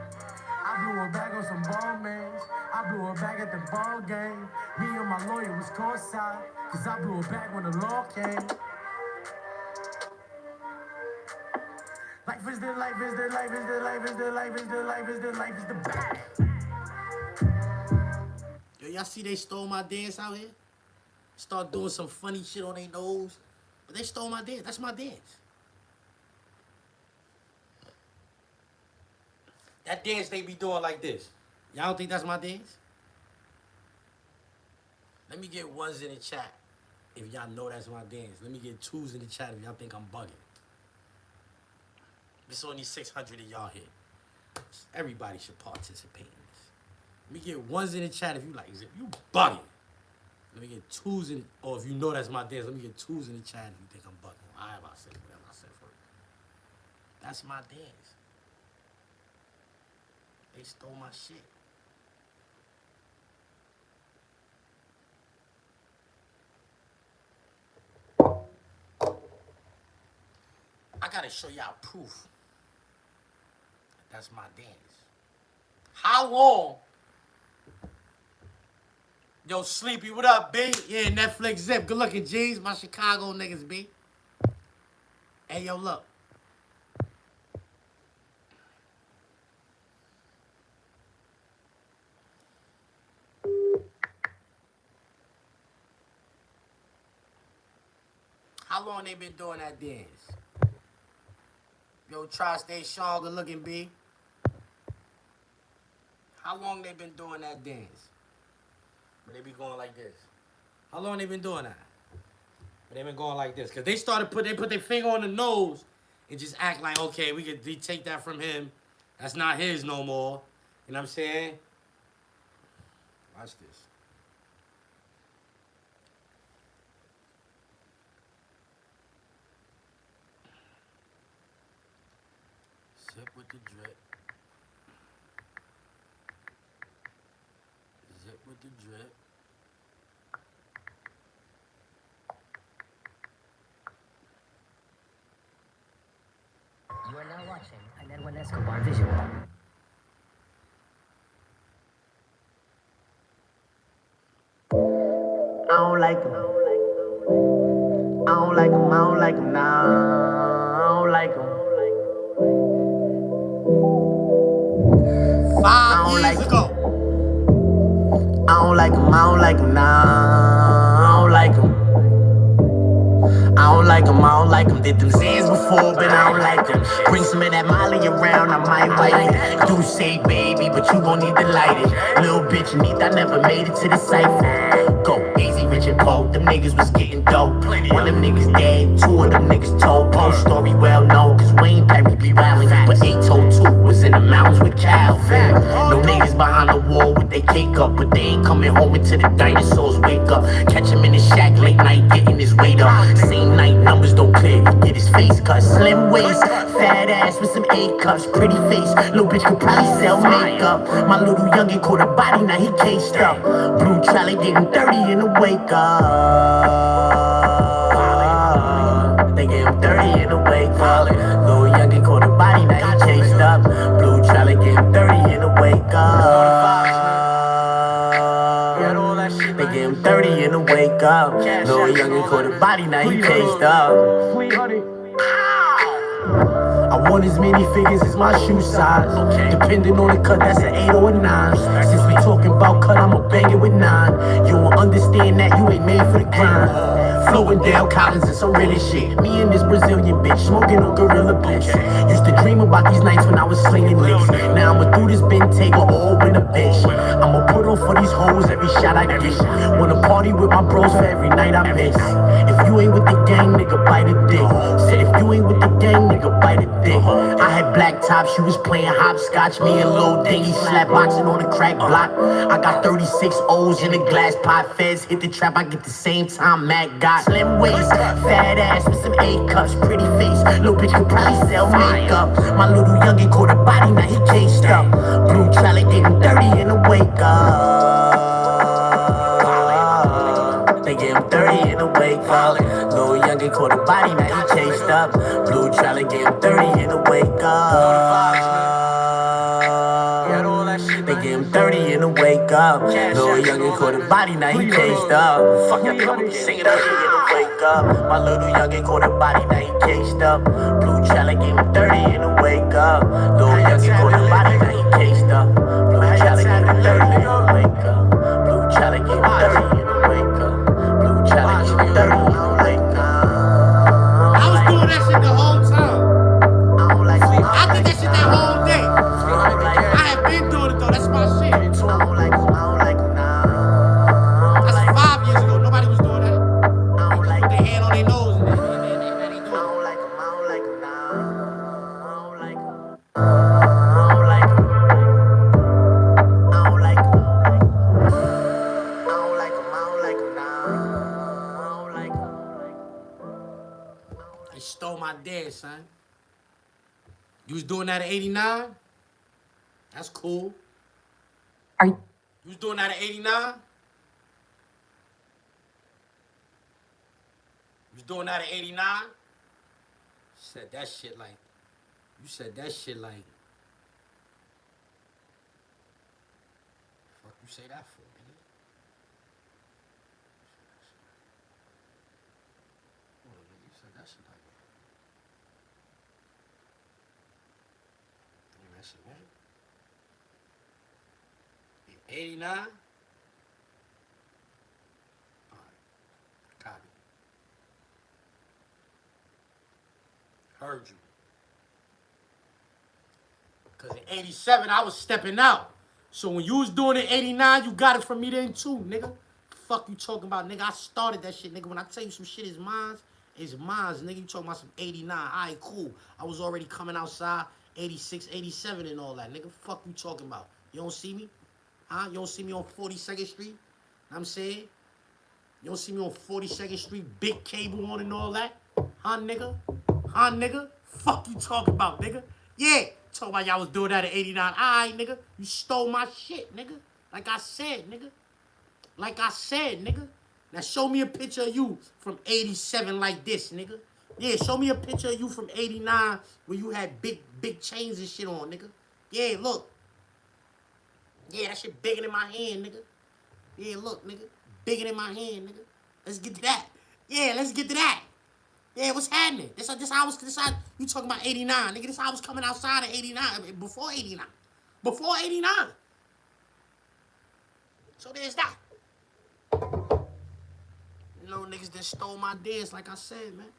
I blew a bag on some ball mans. I blew a bag at the ball game. Me and my lawyer was courtside, cause I blew a bag when the law came. Life is the life is the life is the life is the life is the life is the life is the bag. Yo, y'all see they stole my dance out here? Start doing some funny shit on their nose. But they stole my dance. That's my dance. That dance they be doing like this. Y'all don't think that's my dance? Let me get ones in the chat if y'all know that's my dance. Let me get twos in the chat if y'all think I'm bugging. There's only 600 of y'all here. Everybody should participate in this. Let me get ones in the chat if you like, Zip, you bugging. Let me get twos in, or if you know that's my dance, let me get twos in the chat if you think I'm bugging. I said whatever I said first. That's my dance. They stole my shit. I gotta show y'all proof. That's my dance. How long? Yo, Sleepy, what up, B? Yeah, Netflix Zip. Good looking, G's. My Chicago niggas, B. Hey, yo, look. How long they been doing that dance? Yo, Tri-State Sean, good looking, B. How long they been doing that dance? But they be going like this. How long they been doing that? But they been going like this. Cause they put their finger on the nose and just act like, okay, we take that from him. That's not his no more. You know what I'm saying? Watch this. Zip with the drip. Zip with the drip. You are now watching an Edwin Escobar visual. I don't like him. I don't like him. I don't like him. Nah, I don't like him. 5 years ago. I don't like him. I don't like him. Nah, I don't like him. I don't like him, I don't like him. Did them Zans before, but I don't like him. Bring some of that Molly around, I might wipe it. Do say baby, but you gon' need to light it. Little bitch neat, I never made it to the cypher. Go easy, rich and cold, them niggas was getting dope. One of them niggas dead, two of them niggas told. Post story well known, cause Wayne Perry be wildin'. But 802 was in the mountains with Calvin. No niggas behind the wall with their cake up, but they ain't coming home until the dinosaurs wake up. Catch him in the shack late night, getting his weight up. Same night, numbers don't clear, he get his face cut. Slim waist, fat ass with some A cups, pretty face. Little bitch could probably sell makeup. My little youngin' caught a body, now he cased up. Blue trolley gave him 30 in the wake up. They gave him 30 in the wake up. Little youngin' caught a body, now he chased up. Blue trolley gave him 30 in the wake up. They gave him 30 in the wake up. Little youngin' caught a body, now he chased up. I want as many figures as my shoe size. Depending on the cut, that's an 8 or a 9. Since we talking about cut, I'ma bang it with 9. You won't understand that you ain't made for the grind. Flowing down Collins and some really shit. Me and this Brazilian bitch smoking on Gorilla Bliss. Used to dream about these nights when I was slinging licks. Now I'ma do this Bentayga all with a bitch. I'ma put on for these hoes every shot I get. Wanna party with my bros for every night I miss. If you ain't with the gang, nigga, bite a dick. Said if you ain't with the gang, nigga, bite a dick. I had black tops, she was playing hopscotch. Me and Lil Dingy slap boxing on the crack block. I got 36 O's in a glass pot. Feds hit the trap, I get the same time Mac got. Slim waist, fat ass with some A cups, pretty face. Little bitch could probably sell makeup. My little youngin' caught a body, now he cased up. Blue Charlie gave him 30 in the wake up. They gave him 30 in the wake up. Little youngin' caught a body, now he chased up. Blue Charlie gave him 30 in the wake up. They gave him 30 in the wake up. Little youngin' caught a body, now he chased up. Fuck y'all think I'm singing 30 in the wake up. My little youngin' caught a body, now he chased up. Blue Charlie gave him 30 in the wake up. Little youngin' caught a body, now he chased up. Blue Charlie gave him 30 in the wake up. Blue Charlie gave him 30 in the wake up. Blue Charlie gave him 30 in the wake up. I was doing that shit the whole time. I did that shit that whole day. I had been doing it though. That's my shit. That's 5 years ago. Nobody was doing that. They put their hand on their nose and they do it. They stole my dance, son. You was doing that at 89? That's cool. You was doing that at 89? You was doing that at 89? Said that shit like. You said that shit like. Fuck you say that for, nigga? Hold on, nigga. You said that shit like. Damn, that shit, man. 89? Alright. Copy. Heard you. Because in 87, I was stepping out. So when you was doing it in 89, you got it from me then too, nigga. Fuck you talking about, nigga. I started that shit, nigga. When I tell you some shit is mine, it's mine, nigga. You talking about some 89. Alright, cool. I was already coming outside 86, 87 and all that, nigga. Fuck you talking about. You don't see me? Huh? You don't see me on 42nd Street? Know what I'm saying? You don't see me on 42nd Street, big cable on and all that? Huh, nigga? Huh, nigga? Fuck you talking about, nigga? Yeah. Talking about y'all was doing that at 89. Alright, nigga. You stole my shit, nigga. Like I said, nigga. Like I said, nigga. Now show me a picture of you from 87 like this, nigga. Yeah, show me a picture of you from 89 where you had big chains and shit on, nigga. Yeah, look. Yeah, that shit bigger than my hand, nigga. Yeah, look, nigga. Bigger than my hand, nigga. Let's get to that. Yeah, let's get to that. Yeah, what's happening? This how you talking about 89, nigga. This how I was coming outside of 89, before 89. Before 89. So there's that. You know, niggas that stole my dance, like I said, man.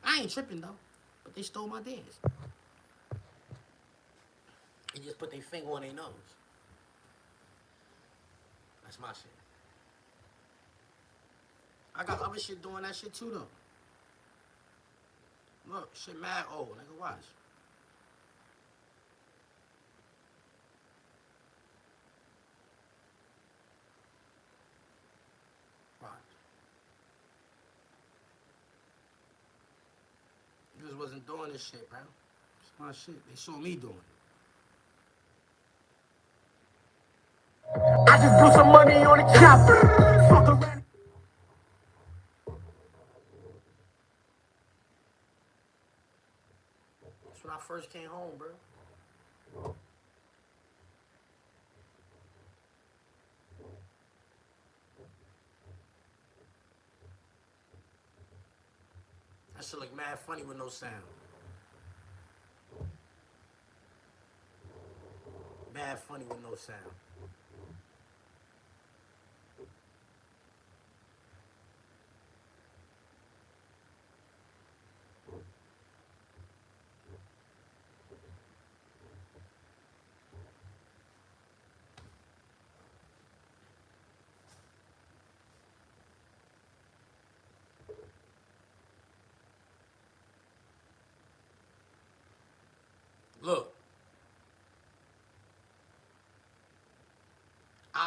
I ain't tripping, though. But they stole my dance. They just put their finger on their nose. That's my shit. I got other shit doing that shit, too, though. Look, shit mad old, nigga. Watch. Watch. You just wasn't doing this shit, bro. It's my shit. They saw me doing it. I just blew some money on the chopper. Fuck around. That's when I first came home, bro. That shit look mad funny with no sound. Mad funny with no sound.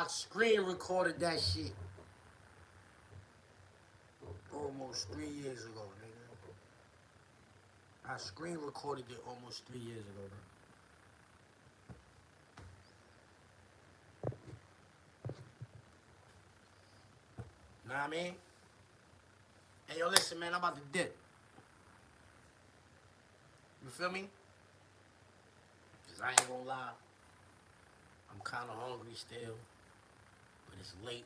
I screen recorded that shit almost 3 years ago, nigga. I screen recorded it almost 3 years ago, bro. Know what I mean? Hey, yo, listen, man, I'm about to dip. You feel me? Cause I ain't gonna lie. I'm kinda hungry still. But it's late.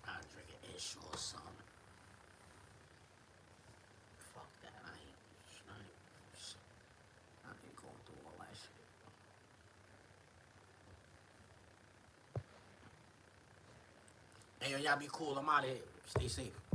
I drink an issue or something. Fuck that. I ain't going through all that shit. Hey, yo, y'all be cool. I'm out of here. Stay safe.